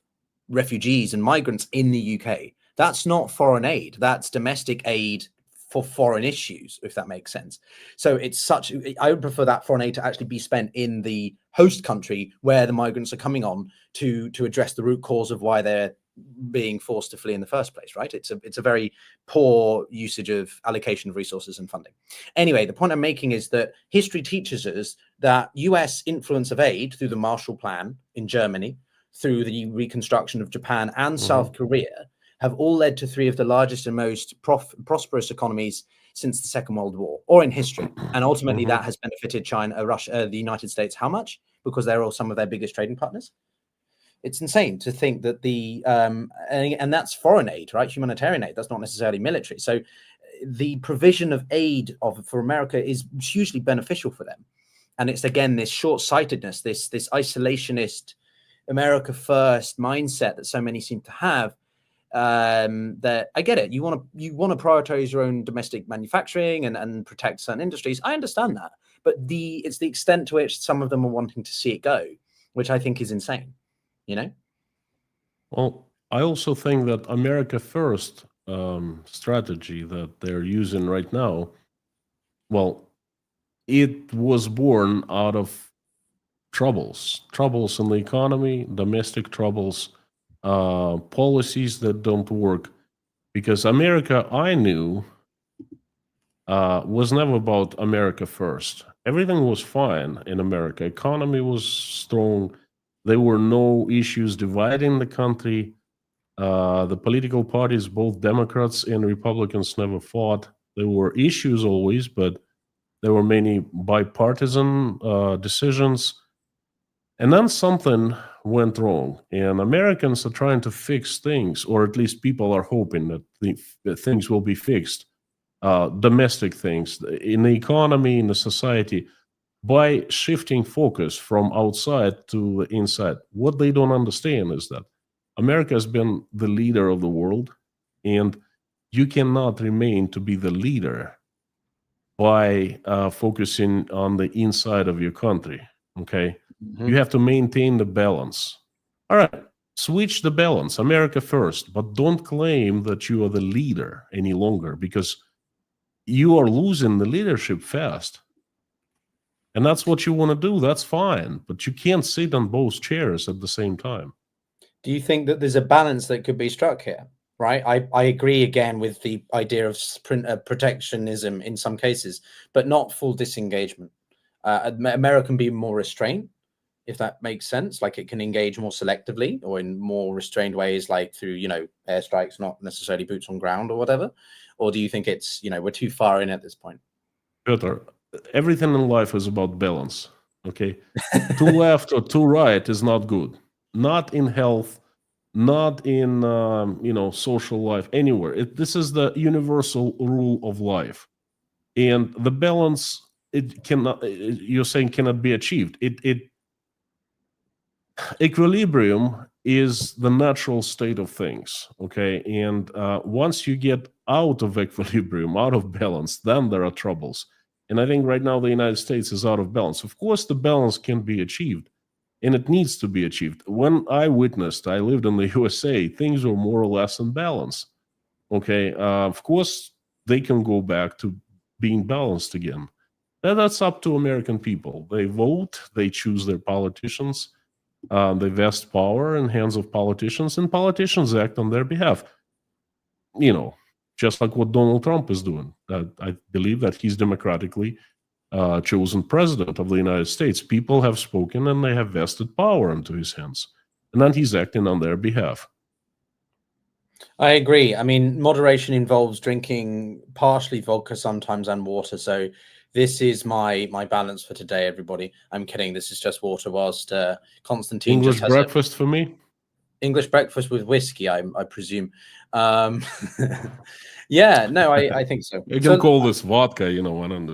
refugees and migrants in the UK. That's not foreign aid. That's domestic aid for foreign issues, if that makes sense. So I would prefer that foreign aid to actually be spent in the host country where the migrants are coming on to address the root cause of why they're being forced to flee in the first place, right? It's a very poor usage of allocation of resources and funding. Anyway, the point I'm making is that history teaches us that US influence of aid through the Marshall Plan in Germany, through the reconstruction of Japan and South Korea, have all led to three of the largest and most prosperous economies since the Second World War, or in history. And ultimately that has benefited China, Russia, the United States. How much? Because they're all some of their biggest trading partners. It's insane to think that and that's foreign aid, right? Humanitarian aid. That's not necessarily military. So the provision of aid for America is hugely beneficial for them. And it's, again, this short-sightedness, this isolationist America first mindset that so many seem to have. That I get it. You want to prioritize your own domestic manufacturing and protect certain industries. I understand that, but it's the extent to which some of them are wanting to see it go, which I think is insane. Well, I also think that America First strategy that they're using right now, well, it was born out of troubles in the economy, domestic troubles, policies that don't work. Because America I knew was never about America First. Everything was fine in America. Economy was strong. There were no issues dividing the country. The political parties, both Democrats and Republicans, never fought. There were issues always, but there were many bipartisan decisions. And then something went wrong, and Americans are trying to fix things, or at least people are hoping that things will be fixed, domestic things in the economy, in the society, by shifting focus from outside to inside. What they don't understand is that America has been the leader of the world, and you cannot remain to be the leader by focusing on the inside of your country, okay? You have to maintain the balance. All right, switch the balance, America first, but don't claim that you are the leader any longer, because you are losing the leadership fast. And that's what you want to do, that's fine, but you can't sit on both chairs at the same time. Do you think that there's a balance that could be struck here? Right, I agree again with the idea of protectionism in some cases, but not full disengagement. America can be more restrained, if that makes sense. Like, it can engage more selectively or in more restrained ways, like through, airstrikes, not necessarily boots on ground or whatever. Or do you think it's, we're too far in at this point? Peter, everything in life is about balance, okay? Too left or too right is not good. Not in health, not in social life, anywhere. This is the universal rule of life. And the balance it cannot. You're saying cannot be achieved. Equilibrium is the natural state of things. Okay, and once you get out of equilibrium, out of balance, then there are troubles. And I think right now the United States is out of balance. Of course, the balance can be achieved, and it needs to be achieved. When I lived in the USA, things were more or less in balance. Okay, of course, they can go back to being balanced again. That's up to American people. They vote, they choose their politicians, they vest power in hands of politicians, and politicians act on their behalf. Just like what Donald Trump is doing. I believe that he's democratically chosen president of the United States. People have spoken and they have vested power into his hands, and then he's acting on their behalf. I agree. I mean, moderation involves drinking partially vodka sometimes and water. So this is my balance for today, everybody. I'm kidding. This is just water whilst Konstantin English just has breakfast for me. English breakfast with whiskey, I presume. Yeah, no, I think so. You can call this vodka,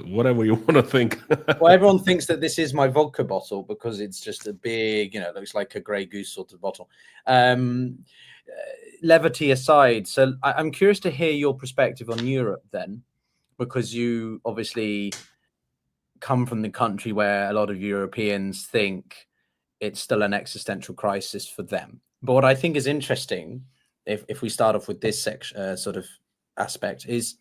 whatever you want to think. Well, everyone thinks that this is my vodka bottle because it's just a big, looks like a Grey Goose sort of bottle. Levity aside, so I'm curious to hear your perspective on Europe then, because you obviously come from the country where a lot of Europeans think it's still an existential crisis for them. But what I think is interesting, if we start off with this section, sort of aspect, is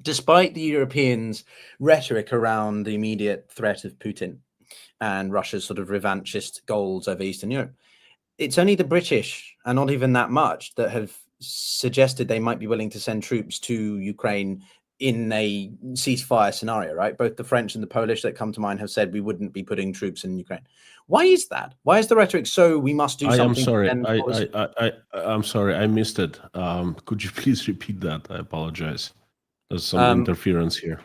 despite the Europeans' rhetoric around the immediate threat of Putin and Russia's sort of revanchist goals over Eastern Europe, it's only the British, and not even that much, that have suggested they might be willing to send troops to Ukraine in a ceasefire scenario, right? Both the French and the Polish that come to mind have said we wouldn't be putting troops in Ukraine. Why is that? Why is the rhetoric so we must do something? I'm sorry, I missed it. Could you please repeat that? I apologize. There's some interference here.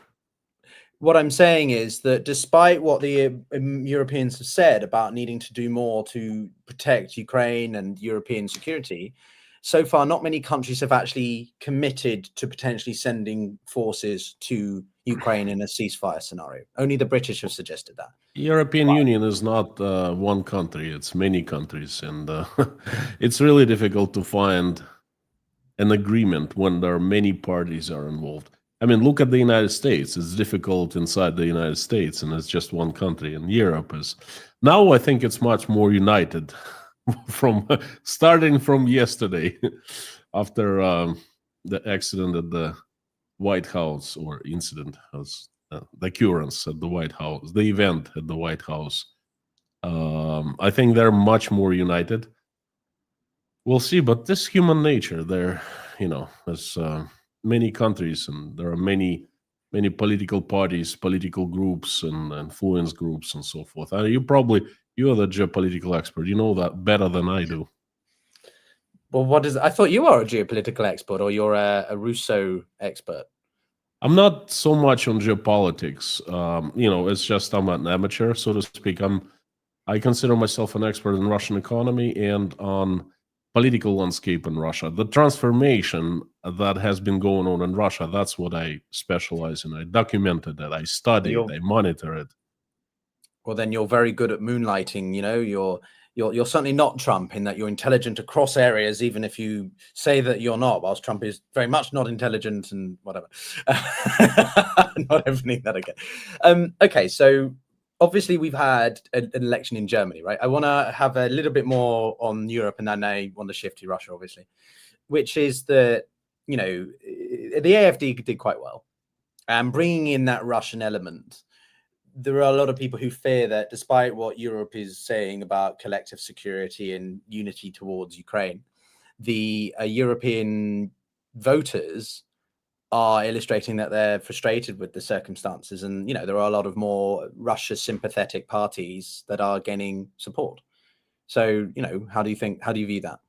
What I'm saying is that despite what the Europeans have said about needing to do more to protect Ukraine and European security, so far not many countries have actually committed to potentially sending forces to Ukraine in a ceasefire scenario. Only the British have suggested that. European Union is not one country, it's many countries, and it's really difficult to find an agreement when there are many parties are involved. I mean, look at the United States. It's difficult inside the United States, and it's just one country. And Europe is now, I think it's much more united from starting from yesterday after the accident at the White House, or incident, the occurrence at the White House, the event at the White House. I think they're much more united. We'll see, but this human nature, there's many countries, and there are many political parties, political groups, and influence groups, and so forth. You're the geopolitical expert. You know that better than I do. Well, I thought you are a geopolitical expert, or you're a Russo expert. I'm not so much on geopolitics. It's just I'm an amateur, so to speak. I consider myself an expert in Russian economy and on political landscape in Russia. The transformation that has been going on in Russia, that's what I specialize in. I documented it, I studied it, I monitor it. Well, then you're very good at moonlighting. You're certainly not Trump in that you're intelligent across areas, even if you say that you're not, whilst Trump is very much not intelligent and whatever. Not everything that I get. Okay, so obviously we've had an election in Germany, right? I want to have a little bit more on Europe, and then I want to shift to Russia, obviously, which is that, the AfD did quite well. And bringing in that Russian element, there are a lot of people who fear that despite what Europe is saying about collective security and unity towards Ukraine, the European voters are illustrating that they're frustrated with the circumstances. And, there are a lot of more Russia sympathetic parties that are gaining support. So, how do you view that?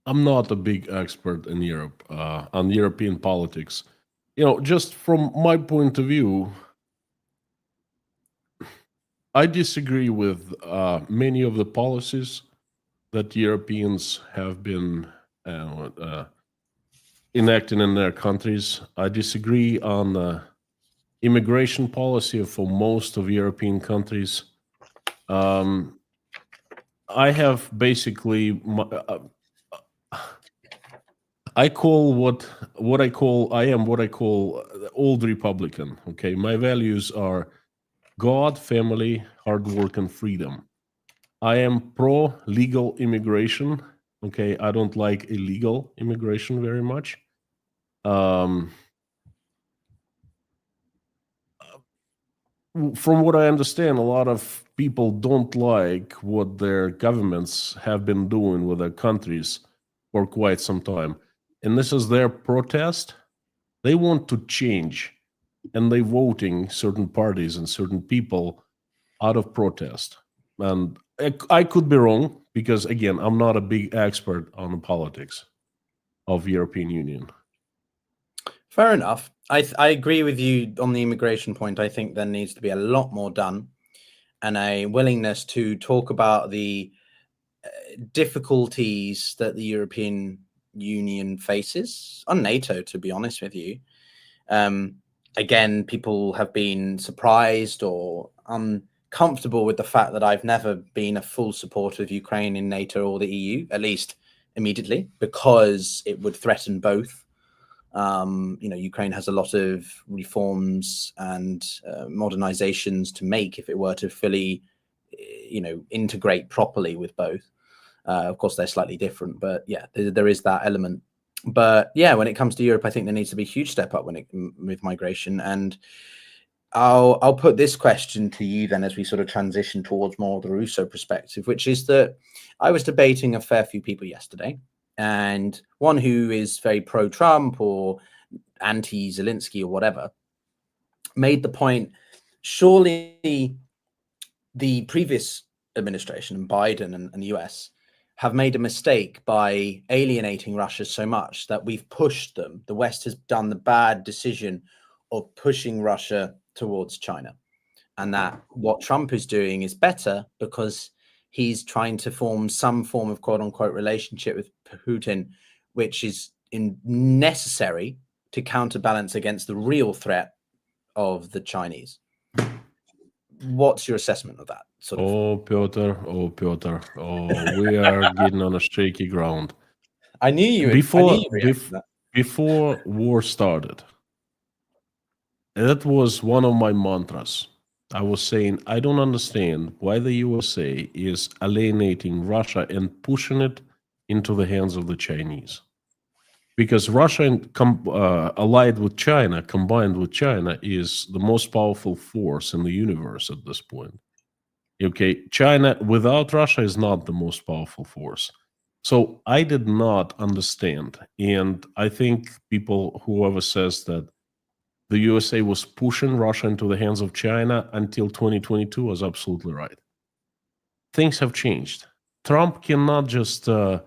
I'm not a big expert in Europe, on European politics. Just from my point of view, I disagree with many of the policies that Europeans have been enacting in their countries. I disagree on immigration policy for most of European countries. I have basically I call what I call old Republican. Okay, my values are God, family, hard work, and freedom. I am pro legal immigration. Okay, I don't like illegal immigration very much. From what I understand, a lot of people don't like what their governments have been doing with their countries for quite some time. And this is their protest. They want to change, and they're voting certain parties and certain people out of protest. And I could be wrong because, again, I'm not a big expert on the politics of European Union. Fair enough. I agree with you on the immigration point. I think there needs to be a lot more done, and a willingness to talk about the difficulties that the European Union faces, on NATO, to be honest with you. Again, people have been surprised or uncomfortable with the fact that I've never been a full supporter of Ukraine in NATO or the EU, at least immediately, because it would threaten both. Ukraine has a lot of reforms and modernizations to make if it were to fully, integrate properly with both. Of course, they're slightly different, but yeah, there is that element. But yeah, when it comes to Europe, I think there needs to be a huge step up with migration. And I'll put this question to you then as we sort of transition towards more of the Russo perspective, which is that I was debating a fair few people yesterday, and one who is very pro-Trump or anti-Zelensky or whatever made the point, surely the previous administration and Biden and the US have made a mistake by alienating Russia so much that we've pushed them. The West has done the bad decision of pushing Russia towards China, and that what Trump is doing is better because he's trying to form some form of quote unquote relationship with Putin, which is necessary to counterbalance against the real threat of the Chinese. What's your assessment of that? Piotr, we are getting on a shaky ground. I knew you would. Before war started, that was one of my mantras. I was saying, I don't understand why the USA is alienating Russia and pushing it into the hands of the Chinese. Because Russia allied with China, combined with China, is the most powerful force in the universe at this point. Okay, China without Russia is not the most powerful force. So I did not understand. And I think whoever says that the USA was pushing Russia into the hands of China until 2022 was absolutely right. Things have changed. Trump cannot just, win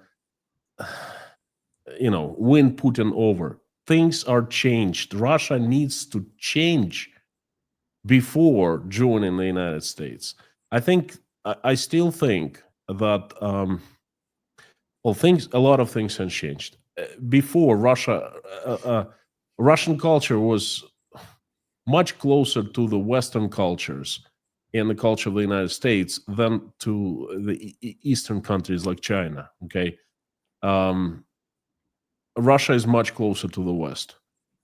Putin over. Things are changed. Russia needs to change before joining the United States. I still think that a lot of things have changed. Before Russian culture was much closer to the Western cultures and the culture of the United States than to the Eastern countries like China. Okay, Russia is much closer to the West.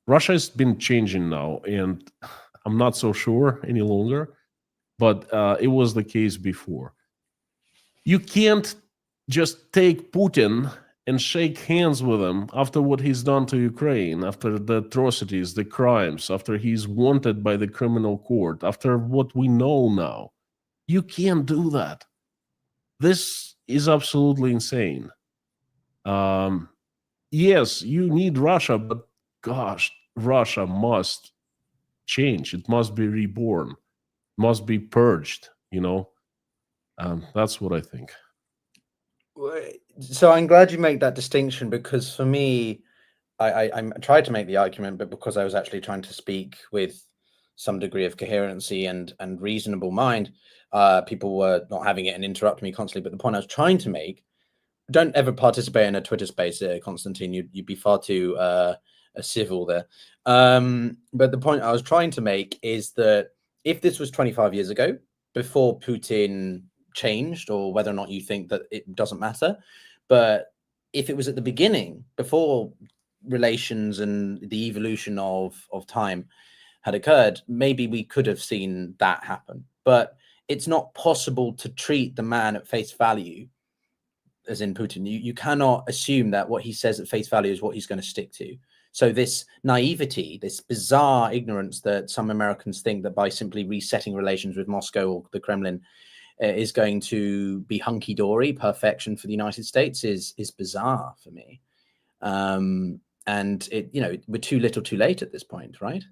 Russia has been changing now, and I'm not so sure any longer, but it was the case before. You can't just take Putin and shake hands with him after what he's done to Ukraine, after the atrocities, the crimes, after he's wanted by the criminal court, after what we know now. You can't do that. This is absolutely insane. Yes, you need Russia, but gosh, Russia must change. It must be reborn, must be purged, That's what I think. So I'm glad you make that distinction, because for me, I tried to make the argument, but because I was actually trying to speak with some degree of coherency and reasonable mind, people were not having it and interrupt me constantly. But the point I was trying to make, don't ever participate in a Twitter space, Konstantin. You'd be far too civil there. But the point I was trying to make is that if this was 25 years ago, before Putin changed, or whether or not you think that it doesn't matter, but if it was at the beginning, before relations and the evolution of time had occurred, maybe we could have seen that happen. But it's not possible to treat the man at face value, as in Putin. You cannot assume that what he says at face value is what he's going to stick to. So this naivety, this bizarre ignorance that some Americans think that by simply resetting relations with Moscow or the Kremlin is going to be hunky-dory perfection for the United States is bizarre for me. And it, we're too little too late at this point, right?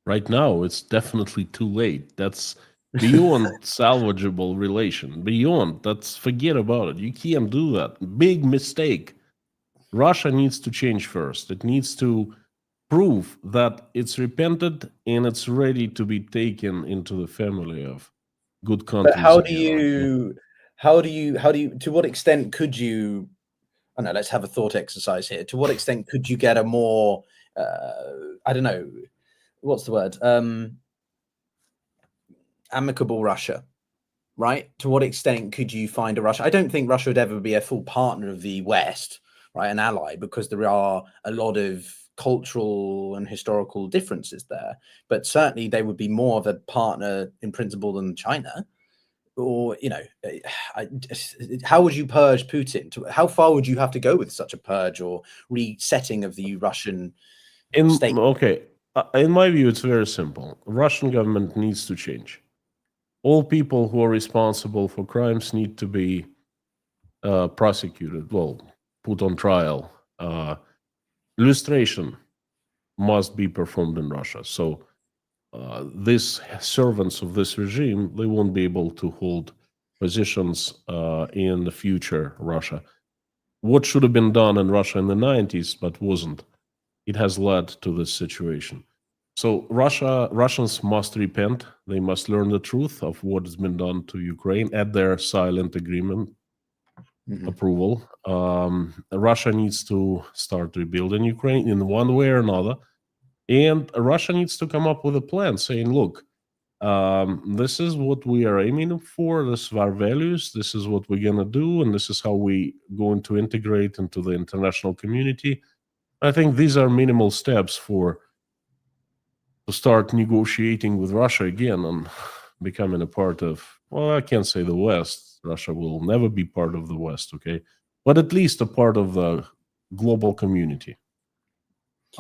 Right now, it's definitely too late. That's beyond salvageable relation. Beyond, that's forget about it. You can't do that. Big mistake. Russia needs to change first. It needs to prove that it's repented and it's ready to be taken into the family of good countries. But how do you, to what extent could you, I don't know, let's have a thought exercise here. To what extent could you get a more, I don't know, what's the word? Amicable Russia, right? To what extent could you find a Russia? I don't think Russia would ever be a full partner of the West, right? An ally, because there are a lot of cultural and historical differences there. But certainly they would be more of a partner in principle than China. Or, how would you purge Putin? How far would you have to go with such a purge or resetting of the Russian state? Okay, in my view, it's very simple. The Russian government needs to change. All people who are responsible for crimes need to be prosecuted, well, put on trial. Illustration must be performed in Russia. So these servants of this regime, they won't be able to hold positions in the future Russia. What should have been done in Russia in the 90s, but wasn't, it has led to this situation. So Russians must repent. They must learn the truth of what has been done to Ukraine at their silent agreement approval. Russia needs to start rebuilding Ukraine in one way or another. And Russia needs to come up with a plan saying, look, this is what we are aiming for. This is our values. This is what we're going to do. And this is how we going to integrate into the international community. I think these are minimal steps to start negotiating with Russia again and becoming a part of, well, I can't say the West. Russia will never be part of the West, okay? But at least a part of the global community.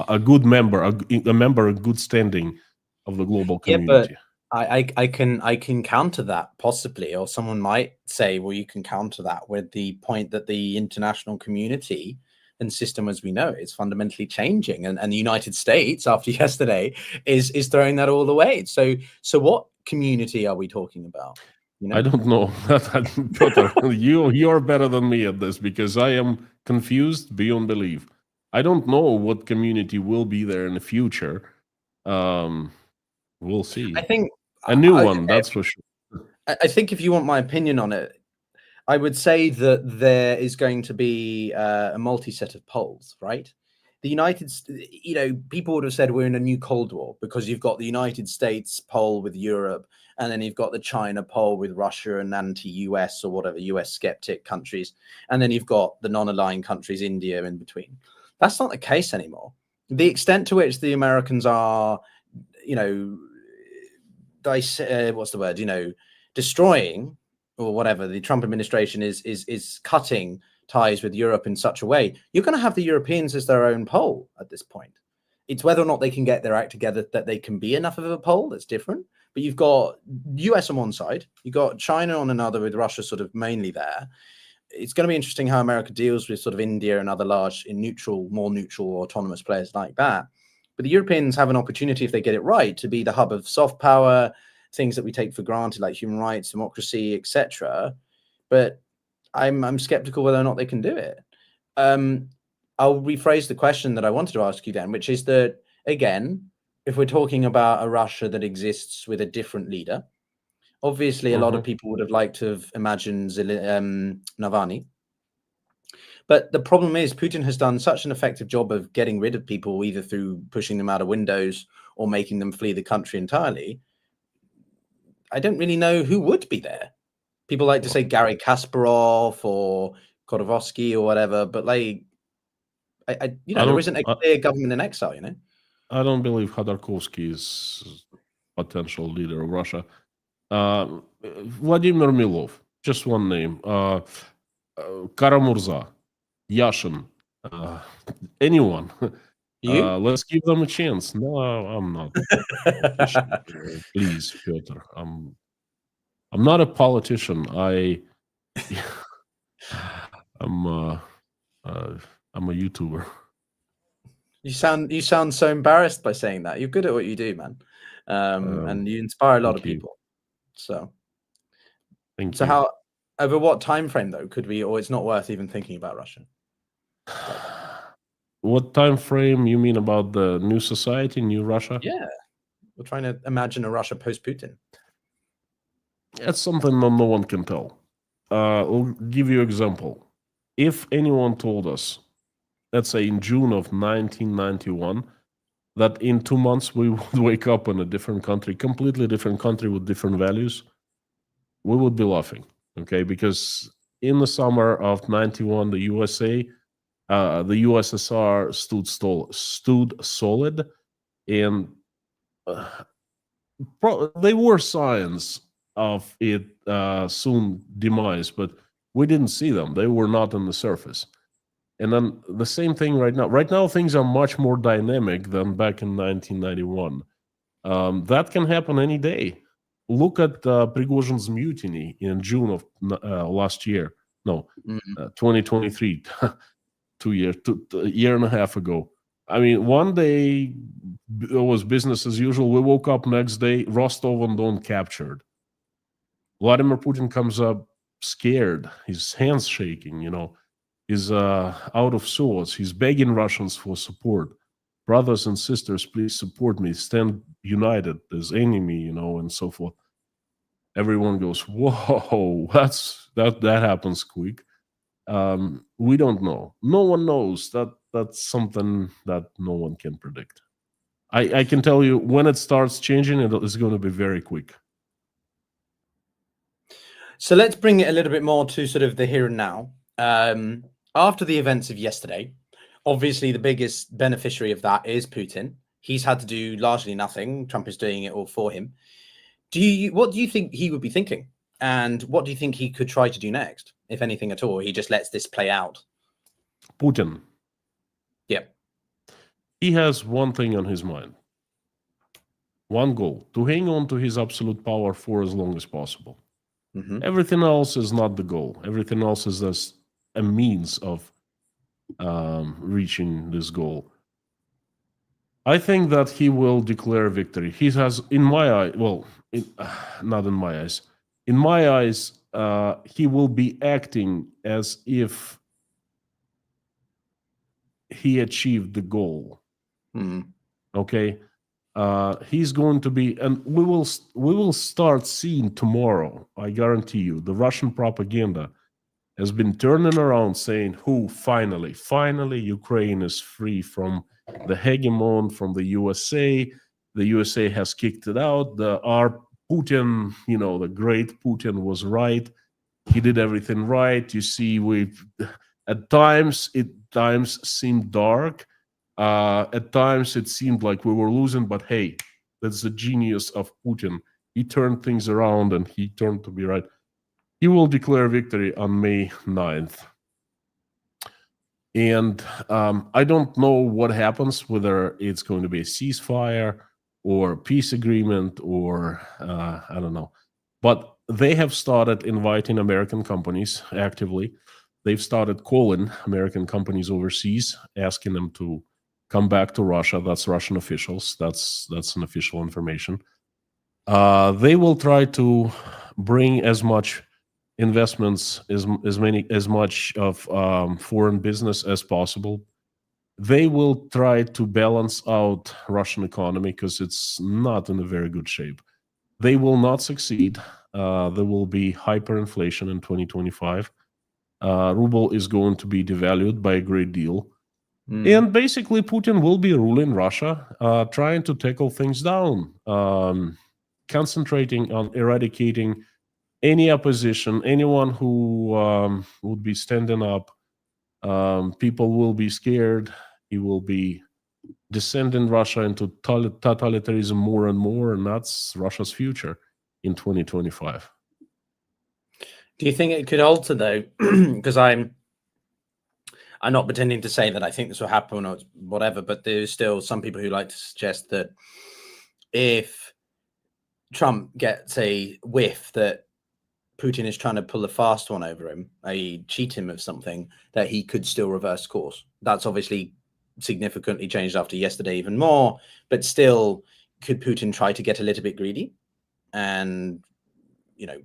A good member, a member of good standing of the global community. Yeah, but I can counter that possibly, or someone might say, well, you can counter that with the point that the international community and system as we know it is fundamentally changing, and the United States after yesterday is throwing that all away. So what community are we talking about? I don't know. Piotr, you're better than me at this, because I am confused beyond belief. I don't know what community will be there in the future. We'll see. I think a new one, that's for sure. I think if you want my opinion on it, I would say that there is going to be a multi-set of poles, right? The United, people would have said we're in a new Cold War because you've got the United States pole with Europe, and then you've got the China pole with Russia and anti-US or whatever, US skeptic countries. And then you've got the non-aligned countries, India in between. That's not the case anymore. The extent to which the Americans are, destroying or whatever, the Trump administration is cutting ties with Europe in such a way, you're going to have the Europeans as their own pole at this point. It's whether or not they can get their act together that they can be enough of a pole that's different. But you've got US on one side, you've got China on another, with Russia sort of mainly there. It's going to be interesting how America deals with sort of India and other large, more neutral, autonomous players like that. But the Europeans have an opportunity, if they get it right, to be the hub of soft power, things that we take for granted, like human rights, democracy, etc. But I'm skeptical whether or not they can do it. I'll rephrase the question that I wanted to ask you then, which is that, again, if we're talking about a Russia that exists with a different leader, obviously a lot of people would have liked to have imagined Navalny. But the problem is Putin has done such an effective job of getting rid of people, either through pushing them out of windows or making them flee the country entirely. I don't really know who would be there. People like to say Gary Kasparov or Khodorkovsky or whatever, but like, there isn't a clear government in exile, I don't believe Khodorkovsky is potential leader of Russia. Vladimir Milov, just one name. Karamurza, Yashin, anyone. Let's give them a chance. No, I'm not. Please, Piotr. I'm not a politician. I'm a YouTuber. You sound so embarrassed by saying that. You're good at what you do, man, and you inspire a lot of people. So, thank you. How, over what time frame though, could we, or it's not worth even thinking about Russia? What time frame you mean about the new society, new Russia? Yeah, we're trying to imagine a Russia post-Putin. That's something no one can tell. I'll give you an example. If anyone told us, let's say in June of 1991, that in 2 months we would wake up in a different country, completely different country with different values, we would be laughing, okay? Because in the summer of 91, the USSR stood solid, and they were signs of it soon demise, but we didn't see them. They were not on the surface. And then the same thing right now. Right now, things are much more dynamic than back in 1991. That can happen any day. Look at Prigozhin's mutiny in June of last year. No, 2023, a year and a half ago. I mean, one day it was business as usual. We woke up next day, Rostov-on-Don captured. Vladimir Putin comes up scared, his hands shaking, he's out of sorts. He's begging Russians for support. Brothers and sisters, please support me. Stand united as enemy, and so forth. Everyone goes, whoa, that happens quick. We don't know. No one knows. That's something that no one can predict. I can tell you when it starts changing, it's going to be very quick. So let's bring it a little bit more to sort of the here and now. After the events of yesterday, obviously the biggest beneficiary of that is Putin. He's had to do largely nothing. Trump is doing it all for him. What do you think he would be thinking? And what do you think he could try to do next, if anything at all? He just lets this play out. Putin. Yeah. He has one thing on his mind. One goal, to hang on to his absolute power for as long as possible. Mm-hmm. Everything else is not the goal. Everything else is just a means of reaching this goal. I think that he will declare victory. He has, in my eye, not in my eyes. In my eyes, he will be acting as if he achieved the goal. Mm-hmm. Okay, he's going to be, and we will start seeing tomorrow. I guarantee you, the Russian propaganda has been turning around, saying, finally, Ukraine is free from the hegemon, from the USA. The USA has kicked it out. Our Putin, the great Putin was right. He did everything right. You see, at times seemed dark. At times it seemed like we were losing, but hey, that's the genius of Putin. He turned things around and he turned to be right. He will declare victory on May 9th. And I don't know what happens, whether it's going to be a ceasefire or a peace agreement or I don't know. But they have started inviting American companies actively. They've started calling American companies overseas, asking them to come back to Russia. That's Russian officials. That's an official information. They will try to bring as much investments, as much of foreign business as possible. They will try to balance out Russian economy because it's not in a very good shape. They will not succeed. There will be hyperinflation in 2025. Ruble is going to be devalued by a great deal. Mm. And basically, Putin will be ruling Russia, trying to tackle things down, concentrating on eradicating any opposition, anyone who would be standing up. People will be scared. He will be descending Russia into totalitarianism more and more, and that's Russia's future in 2025. Do you think it could alter, though? Because I'm not pretending to say that I think this will happen or whatever, but there's still some people who like to suggest that if Trump gets a whiff that Putin is trying to pull a fast one over him, i.e. cheat him of something, that he could still reverse course. That's obviously significantly changed after yesterday even more, but still, could Putin try to get a little bit greedy and,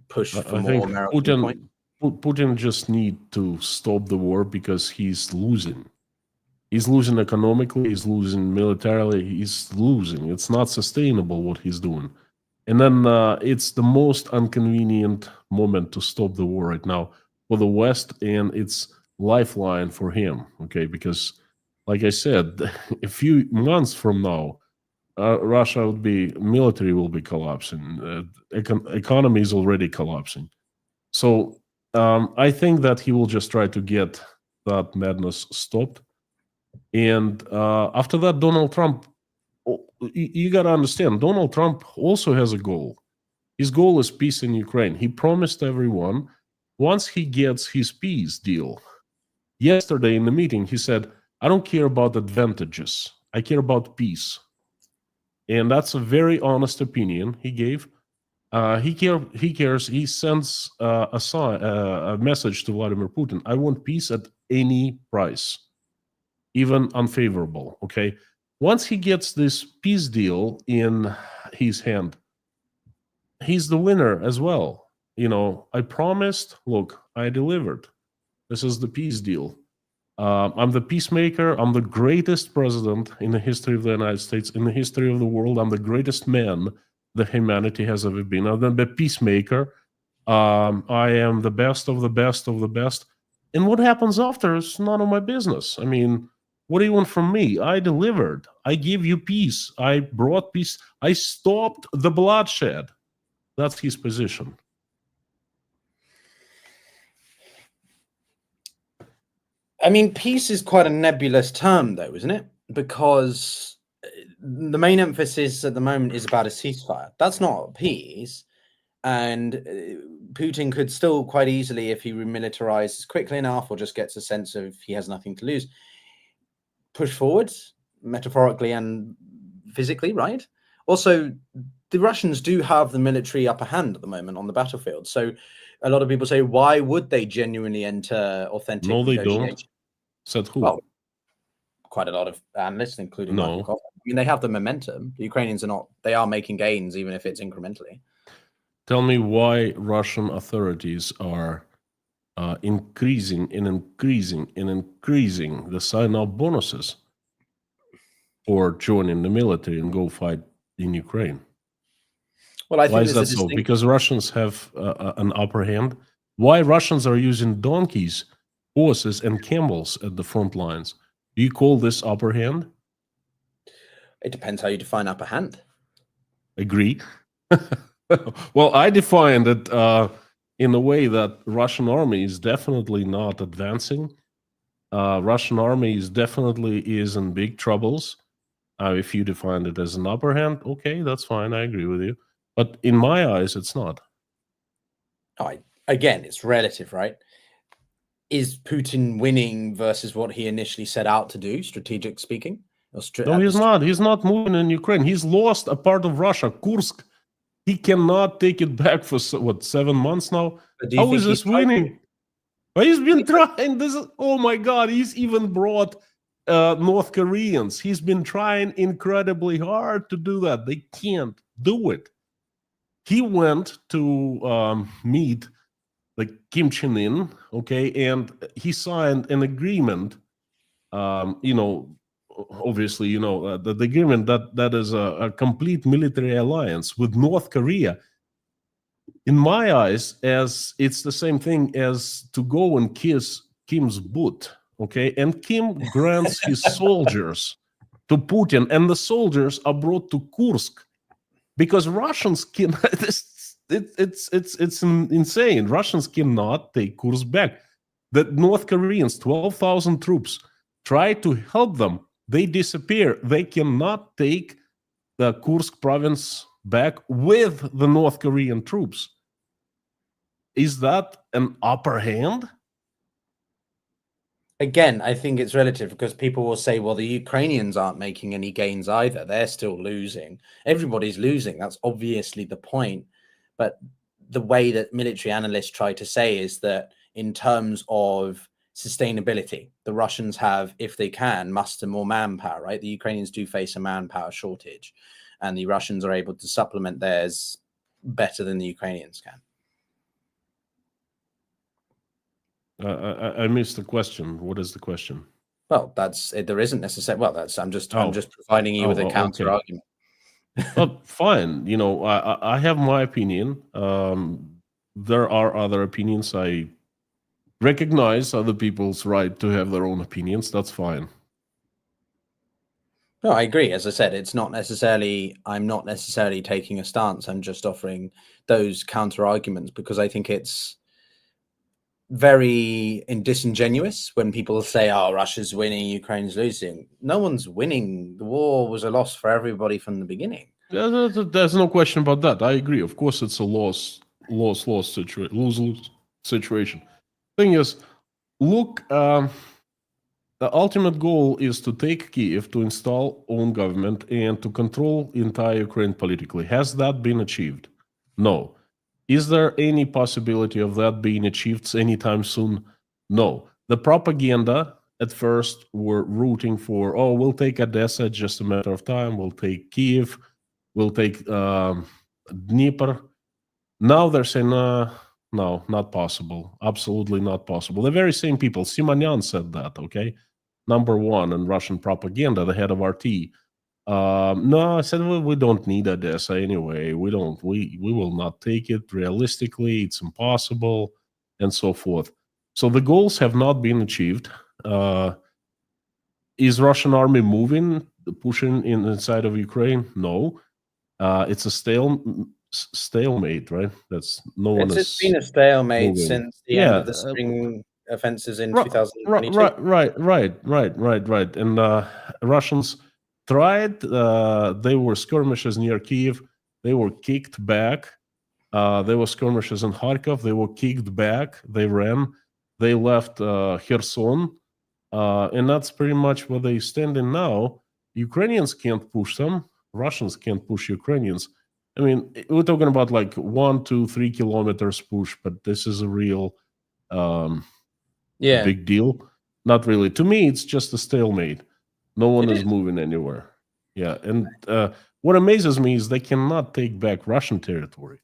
push for more American Putin just need to stop the war because he's losing. He's losing economically, he's losing militarily, he's losing. It's not sustainable what he's doing. And then it's the most inconvenient moment to stop the war right now for the West, and it's lifeline for him, okay? Because, like I said, a few months from now, Russia military will be collapsing. Economy is already collapsing. So I think that he will just try to get that madness stopped. And after that, Donald Trump, you got to understand, Donald Trump also has a goal. His goal is peace in Ukraine. He promised everyone once he gets his peace deal. Yesterday in the meeting, he said, I don't care about advantages. I care about peace. And that's a very honest opinion he gave. He cares. He sends a message to Vladimir Putin. I want peace at any price, even unfavorable. Okay. Once he gets this peace deal in his hand, he's the winner as well. I promised. Look, I delivered. This is the peace deal. I'm the peacemaker. I'm the greatest president in the history of the United States, in the history of the world. I'm the greatest man that humanity has ever been. I'm the peacemaker. I am the best of the best of the best. And what happens after is none of my business. I mean, what do you want from me? I delivered. I gave you peace. I brought peace. I stopped the bloodshed. That's his position. I mean, peace is quite a nebulous term, though, isn't it? Because the main emphasis at the moment is about a ceasefire. That's not peace. And Putin could still quite easily, if he remilitarizes quickly enough or just gets a sense of he has nothing to lose, push forward, metaphorically and physically, right? Also, the Russians do have the military upper hand at the moment on the battlefield. So a lot of people say, why would they genuinely enter authentic negotiation? Don't. Said who? Well, quite a lot of analysts, including Michael Koff. I mean, they have the momentum. The Ukrainians they are making gains, even if it's incrementally. Tell me why Russian authorities are increasing the sign-up bonuses for joining the military and go fight in Ukraine. Well, I think why is that so? Because Russians have an upper hand. Why Russians are using donkeys, horses, and camels at the front lines? Do you call this upper hand? It depends how you define upper hand. Agree. Well, I define it in a way that Russian army is definitely not advancing. Russian army is in big troubles. If you define it as an upper hand, okay, that's fine. I agree with you. But in my eyes, it's not. Again, it's relative, right? Is Putin winning versus what he initially set out to do, strategic speaking? No, he's not. He's not moving in Ukraine. He's lost a part of Russia, Kursk. He cannot take it back for 7 months now. How is this winning? Well, he's been trying. Oh my God! He's even brought North Koreans. He's been trying incredibly hard to do that. They can't do it. He went to meet Kim Jong-un, okay, and he signed an agreement. Obviously, the agreement that is a complete military alliance with North Korea. in my eyes, as it's the same thing as to go and kiss Kim's boot, okay? And Kim grants his soldiers to Putin, and the soldiers are brought to Kursk because Russians can. It's insane. Russians cannot take Kursk back. The North Koreans, 12,000 troops, try to help them. They disappear. They cannot take the Kursk province back with the North Korean troops. Is that an upper hand? Again, I think it's relative because people will say, well, the Ukrainians aren't making any gains either. They're still losing. Everybody's losing. That's obviously the point. But the way that military analysts try to say is that in terms of sustainability, the Russians have, if they can, muster more manpower, right? The Ukrainians do face a manpower shortage, and the Russians are able to supplement theirs better than the Ukrainians can. I missed the question. What is the question? Well, there isn't necessarily. Well, I'm just providing you with a counter argument. Well, fine. You know, I have my opinion. There are other opinions. I recognize other people's right to have their own opinions. That's fine. No, I agree. As I said, I'm not necessarily taking a stance. I'm just offering those counter arguments because I think it's very disingenuous when people say, oh, Russia's winning, Ukraine's losing. No one's winning. The war was a loss for everybody from the beginning. There's no question about that. I agree. Of course, it's a lose situation. Thing is, look, the ultimate goal is to take Kiev, to install own government, and to control entire Ukraine politically. Has that been achieved? No. Is there any possibility of that being achieved anytime soon? No. The propaganda at first were rooting for, oh, we'll take Odessa, just a matter of time. We'll take Kiev. We'll take Dnieper. Now they're saying, no, not possible. Absolutely not possible. The very same people. Simonyan said that, okay? Number one in Russian propaganda, the head of RT. No, I said, well, we don't need Odessa anyway. We will not take it. Realistically, it's impossible, and so forth. So the goals have not been achieved. Is Russian army moving, pushing inside of Ukraine? No. It's a stalemate, right? That's no one is. It's been a stalemate moving. Since the end of the spring offensives in 2022. Right. And Russians tried. They were skirmishes near Kiev. They were kicked back. There were skirmishes in Kharkov. They were kicked back. They ran. They left Kherson. And that's pretty much where they stand in now. Ukrainians can't push them. Russians can't push Ukrainians. I mean, we're talking about like 1, 2, 3 kilometers push, but this is a real big deal. Not really. To me, it's just a stalemate. No one is moving anywhere. Yeah. And what amazes me is they cannot take back Russian territory.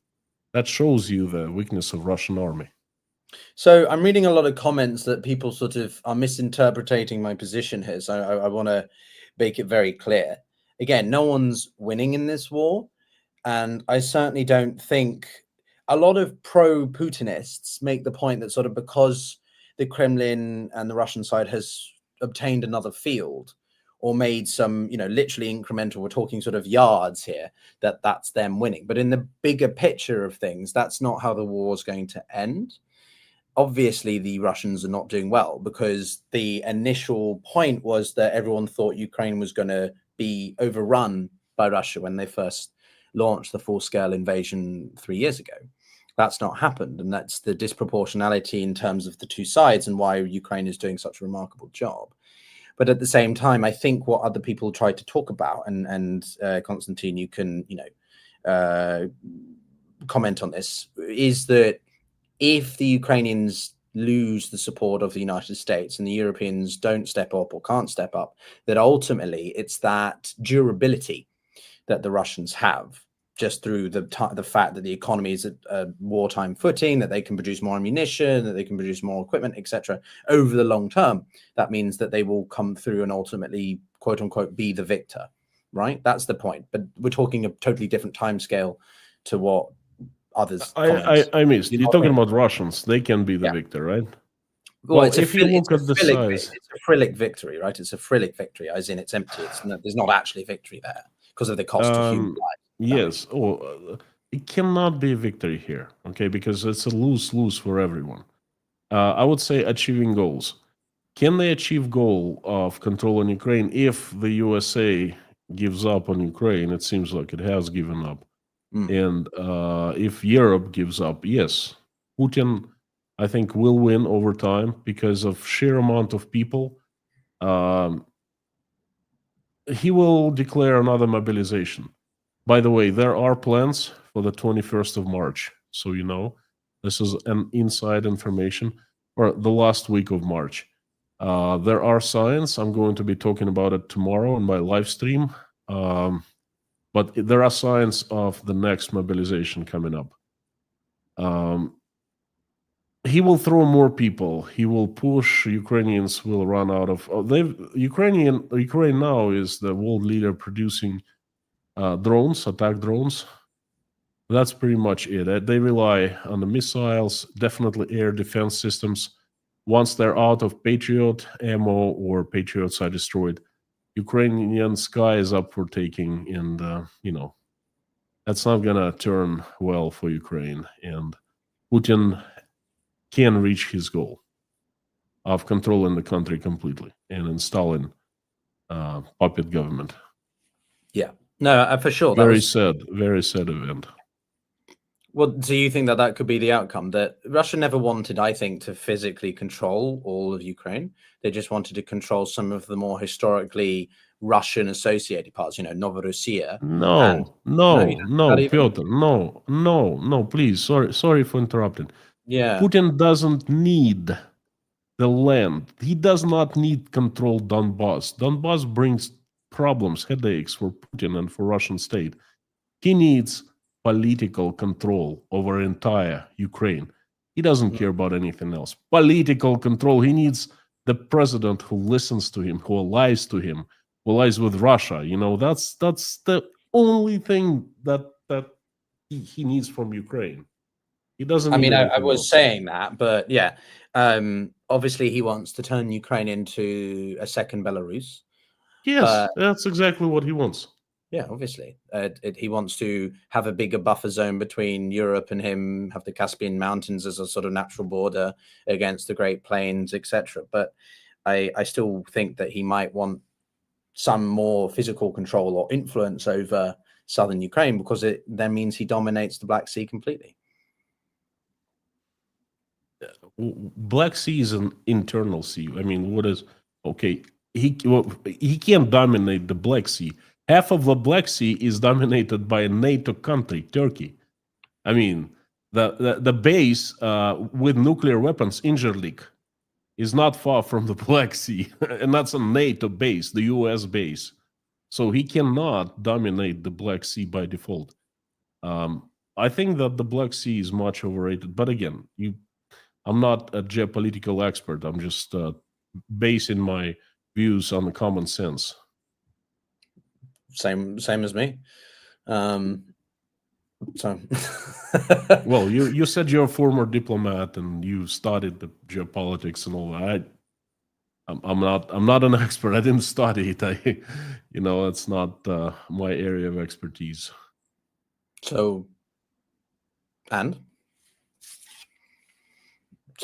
That shows you the weakness of Russian army. So I'm reading a lot of comments that people sort of are misinterpreting my position here. So I want to make it very clear. Again, no one's winning in this war. And I certainly don't think a lot of pro-Putinists make the point that sort of because the Kremlin and the Russian side has obtained another field or made some, literally incremental, we're talking sort of yards here, that's them winning. But in the bigger picture of things, that's not how the war is going to end. Obviously, the Russians are not doing well because the initial point was that everyone thought Ukraine was going to be overrun by Russia when they first launched the full-scale invasion 3 years ago. That's not happened, and that's the disproportionality in terms of the two sides and why Ukraine is doing such a remarkable job. But at the same time, I think what other people try to talk about, and Konstantin, you can comment on this, is that if the Ukrainians lose the support of the United States and the Europeans don't step up or can't step up, that ultimately it's that durability that the Russians have, just through the fact that the economy is at a wartime footing, that they can produce more ammunition, that they can produce more equipment, etc. over the long term. That means that they will come through and ultimately, quote unquote, be the victor, right? That's the point. But we're talking a totally different timescale to what others' comments. I missed. You You're know what I talking mean? about Russians. They can be the Yeah. victor, right? Well, it's if you look at the size, it's a Frillic victory, right? It's a Frillic victory, as in it's empty. There's not actually victory there because of the cost to human life. yes. It cannot be a victory here, okay? Because it's a lose-lose for everyone. I would say achieving goals. Can they achieve goal of controlling Ukraine if the USA gives up on Ukraine? It seems like it has given up. And if Europe gives up, yes, Putin, I think, will win over time because of sheer amount of people. He will declare another mobilization. By the way, there are plans for the 21st of March. So, you know, this is an inside information, or the last week of March. There are signs. I'm going to be talking about it tomorrow in my live stream. But there are signs of the next mobilization coming up. He will throw more people. He will push. Ukrainians will run out of. Ukraine now is the world leader producing drones, attack drones. That's pretty much it. They rely on the missiles, definitely air defense systems. Once they're out of Patriot ammo or Patriots are destroyed, Ukrainian sky is up for taking, and that's not gonna turn well for Ukraine. And Putin can reach his goal of controlling the country completely and installing puppet government. Yeah, no, for sure. Very sad event. Well, do you think that could be the outcome? That Russia never wanted, I think, to physically control all of Ukraine. They just wanted to control some of the more historically Russian associated parts, Novorossiya. No, Piotr, no, please. Sorry for interrupting. Yeah. Putin doesn't need the land. He does not need control Donbass. Donbass brings problems, headaches for Putin and for Russian state. He needs political control over entire Ukraine. He doesn't care about anything else. Political control. He needs the president who listens to him, who allies to him, who allies with Russia. That's the only thing that he needs from Ukraine. He doesn't. I was saying that, but yeah, obviously he wants to turn Ukraine into a second Belarus. Yes, that's exactly what he wants. Yeah, obviously. He wants to have a bigger buffer zone between Europe and him, have the Caspian Mountains as a sort of natural border against the Great Plains, etc. But I still think that he might want some more physical control or influence over southern Ukraine, because it then means he dominates the Black Sea completely. Black Sea is an internal sea. I mean, what is okay? He can't dominate the Black Sea. Half of the Black Sea is dominated by a NATO country, Turkey. I mean, the base with nuclear weapons, Incirlik, is not far from the Black Sea, and that's a NATO base, the US base. So he cannot dominate the Black Sea by default. I think that the Black Sea is much overrated. But again, I'm not a geopolitical expert. I'm just basing my views on the common sense. Same as me. So well, you said you're a former diplomat and you studied the geopolitics and all that. I'm not an expert. I didn't study it. It's not my area of expertise. So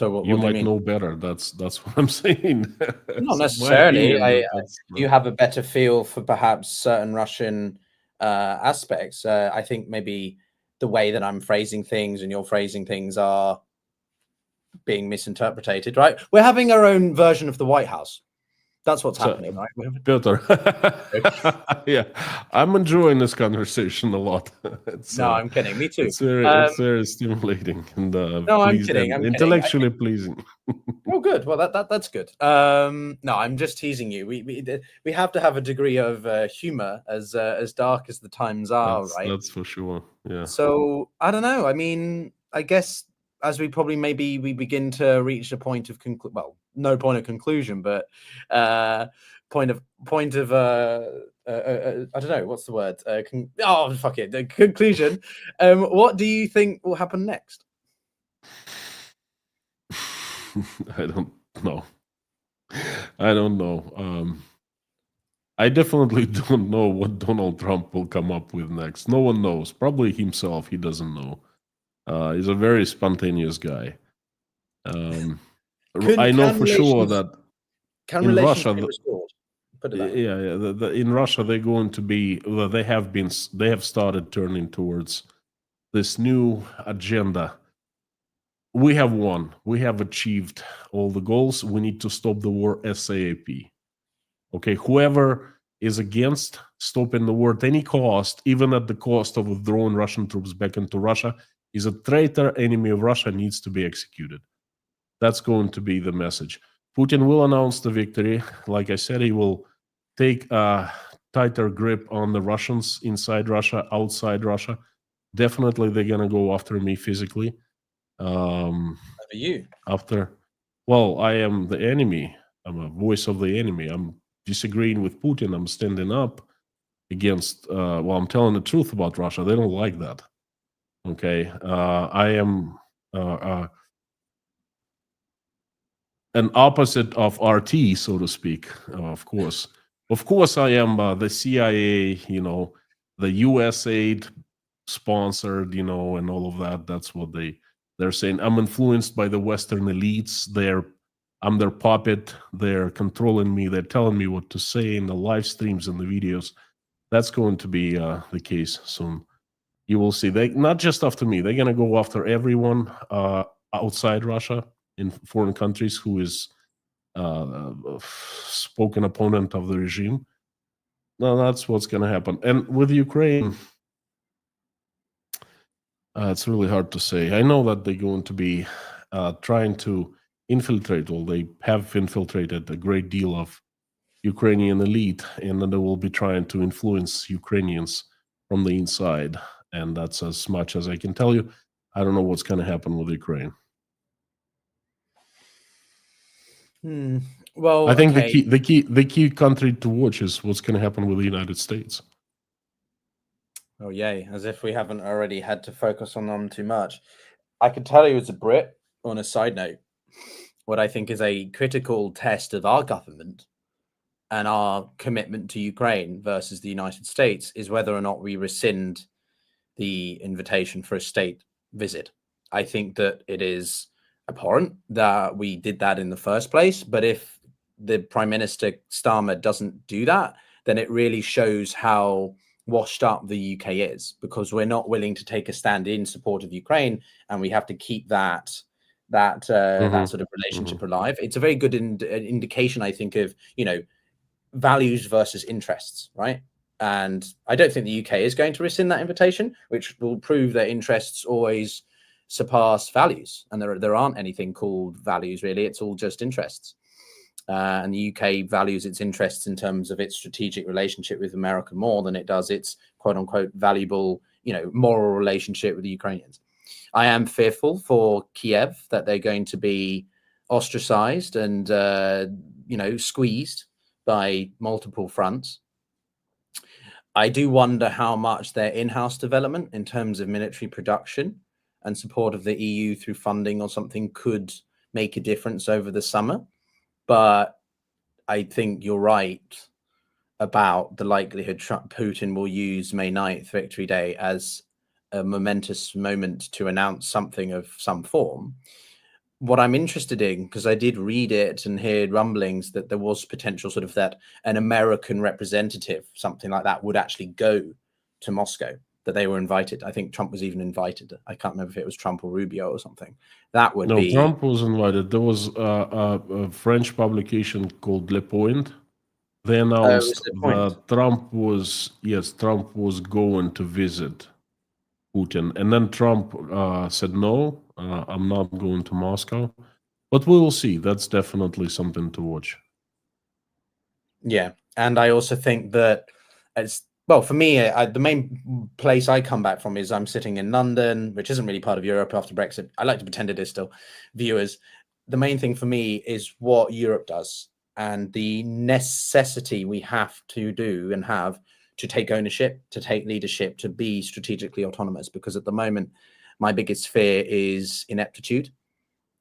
what you do might mean? know better. That's what I'm saying. Not necessarily. You have a better feel for perhaps certain Russian aspects. I think maybe the way that I'm phrasing things and you're phrasing things are being misinterpreted, right? We're having our own version of the White House. That's what's happening, right? Piotr, yeah, I'm enjoying this conversation a lot. I'm kidding. Me too. It's very stimulating and I'm kidding. I'm intellectually pleasing. Oh, good. Well, that's good. No, I'm just teasing you. We have to have a degree of humor as dark as the times are, right? That's for sure. Yeah. So I don't know. I mean, I guess as we probably we begin to reach a point of no point of conclusion, but point of I don't know what's the word. Fuck it. The conclusion. What do you think will happen next? I don't know. I don't know. I definitely don't know what Donald Trump will come up with next. No one knows. Probably himself. He doesn't know. He's a very spontaneous guy. I know for sure that in Russia, Put it that way. In Russia, they're going to be. Well, they have started turning towards this new agenda. We have won. We have achieved all the goals. We need to stop the war ASAP. Okay, whoever is against stopping the war at any cost, even at the cost of withdrawing Russian troops back into Russia, is a traitor, enemy of Russia, needs to be executed. That's going to be the message. Putin will announce the victory. Like I said, he will take a tighter grip on the Russians inside Russia, outside Russia. Definitely, they're going to go after me physically. You? Well, I am the enemy. I'm a voice of the enemy. I'm disagreeing with Putin. I'm standing up against, I'm telling the truth about Russia. They don't like that. Okay. I am an opposite of RT, so to speak, of course. Of course, I am the CIA, the US aid sponsored, and all of that. That's what they're saying. I'm influenced by the Western elites. I'm their puppet. They're controlling me. They're telling me what to say in the live streams and the videos. That's going to be the case soon. You will see. They not just after me. They're going to go after everyone outside Russia in foreign countries who is spoken opponent of the regime. No, that's what's going to happen. And with Ukraine, it's really hard to say. I know that they're going to be trying to infiltrate, well, they have infiltrated a great deal of Ukrainian elite, and then they will be trying to influence Ukrainians from the inside. And that's as much as I can tell you. I don't know what's going to happen with Ukraine. Well, I think the key country to watch is what's going to happen with the United States. Oh, yay. As if we haven't already had to focus on them too much. I can tell you as a Brit, on a side note, what I think is a critical test of our government and our commitment to Ukraine versus the United States is whether or not we rescind the invitation for a state visit. I think that it is abhorrent that we did that in the first place. But if the Prime Minister Starmer doesn't do that, then it really shows how washed up the UK is, because we're not willing to take a stand in support of Ukraine, and we have to keep that sort of relationship alive. It's a very good indication, I think, of values versus interests, right? And I don't think the UK is going to rescind that invitation, which will prove that interests always surpass values, and there aren't anything called values really. It's all just interests. And the UK values its interests in terms of its strategic relationship with America more than it does its quote unquote valuable, moral relationship with the Ukrainians. I am fearful for Kiev that they're going to be ostracized and, squeezed by multiple fronts. I do wonder how much their in-house development in terms of military production and support of the EU through funding or something could make a difference over the summer. But I think you're right about the likelihood Putin will use May 9th, Victory Day, as a momentous moment to announce something of some form. What I'm interested in, because I did read it and hear rumblings that there was potential sort of that an American representative, something like that, would actually go to Moscow, that they were invited. I think Trump was even invited. I can't remember if it was Trump or Rubio or something. That would be... No, Trump was invited. There was a French publication called Le Point. They announced that Trump was going to visit Putin. And then Trump said, no, I'm not going to Moscow. But we will see. That's definitely something to watch. Yeah. And I also think that well, for me, the main place I come back from is I'm sitting in London, which isn't really part of Europe after Brexit. I like to pretend it is still, viewers. The main thing for me is what Europe does. and the necessity we have to do and have to take ownership, to take leadership, to be strategically autonomous. Because at the moment, my biggest fear is ineptitude,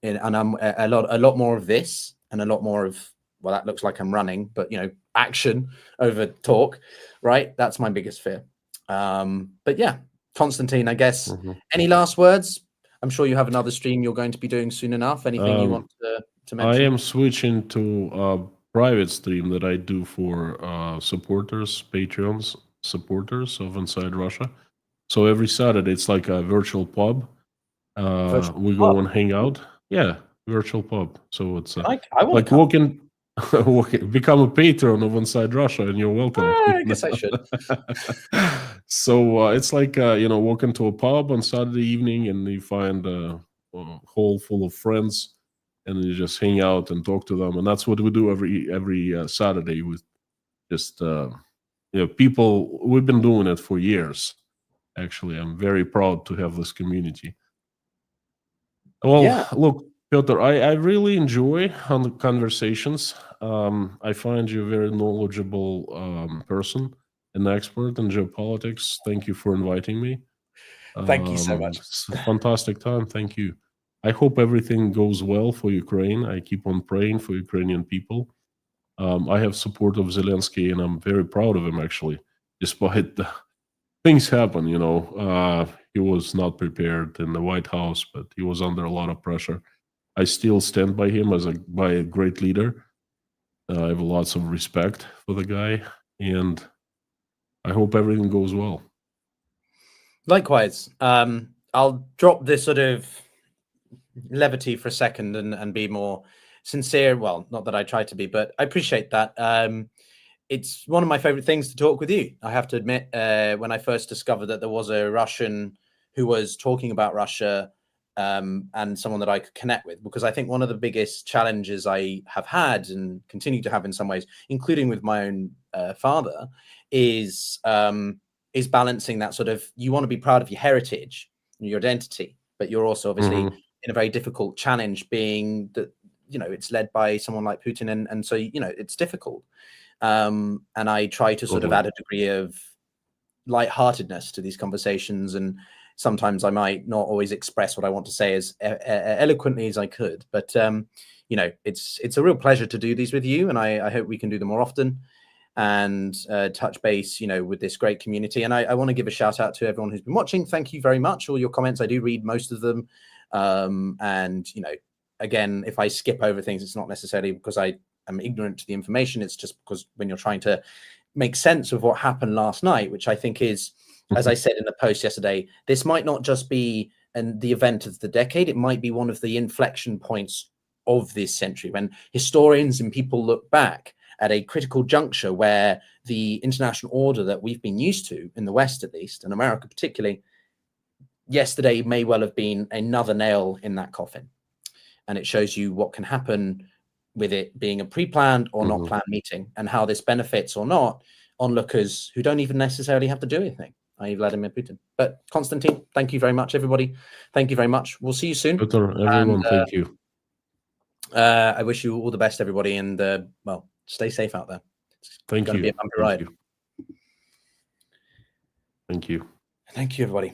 and I'm a lot more of this, and a lot more of, well, that looks like I'm running, but action over talk, right? That's my biggest fear. But yeah, Konstantin, I guess, any last words? I'm sure you have another stream you're going to be doing soon enough. Anything you want to mention? I am switching to a private stream that I do for supporters, Patreons, supporters of Inside Russia. So every Saturday, it's like a virtual pub. We go and hang out. Yeah, virtual pub. So it's I like walking, become a patron of Inside Russia, and you're welcome. I guess I should. So it's like walk into a pub on Saturday evening, and you find a hall full of friends, and you just hang out and talk to them, and that's what we do every Saturday with just people. We've been doing it for years. Actually, I'm very proud to have this community. Well, look, Piotr, I really enjoy the conversations. I find you a very knowledgeable person, an expert in geopolitics. Thank you for inviting me. Thank you so much. It's a fantastic time. Thank you. I hope everything goes well for Ukraine. I keep on praying for Ukrainian people. I have support of Zelensky, and I'm very proud of him, actually, despite the things happen. He was not prepared in the White House, but he was under a lot of pressure. I still stand by him by a great leader. I have lots of respect for the guy, and I hope everything goes well. Likewise. I'll drop this sort of levity for a second and be more sincere. Well, not that I try to be, but I appreciate that. It's one of my favorite things to talk with you. I have to admit, when I first discovered that there was a Russian who was talking about Russia, and someone that I could connect with, because I think one of the biggest challenges I have had and continue to have in some ways, including with my own father, is balancing that sort of, you want to be proud of your heritage and your identity, but you're also obviously in a very difficult challenge, being that, it's led by someone like Putin. And so, it's difficult. And I try to sort of add a degree of lightheartedness to these conversations. And sometimes I might not always express what I want to say as eloquently as I could, but it's a real pleasure to do these with you, and I hope we can do them more often and touch base, with this great community. And I want to give a shout out to everyone who's been watching. Thank you very much. All your comments, I do read most of them. And again, if I skip over things, it's not necessarily because I am ignorant to the information. It's just because when you're trying to make sense of what happened last night, which I think is, as I said in the post yesterday, this might not just be the event of the decade. It might be one of the inflection points of this century, when historians and people look back at a critical juncture where the international order that we've been used to, in the West at least, and America particularly, yesterday may well have been another nail in that coffin. And it shows you what can happen with it being a pre-planned or not planned meeting, and how this benefits or not onlookers who don't even necessarily have to do anything, i.e. Vladimir Putin. But Konstantin, thank you very much, everybody. Thank you very much. We'll see you soon. Everyone, thank you. I wish you all the best, everybody, and well, stay safe out there. It's Thank you. Be a bumpy ride. Thank you. Thank you, everybody.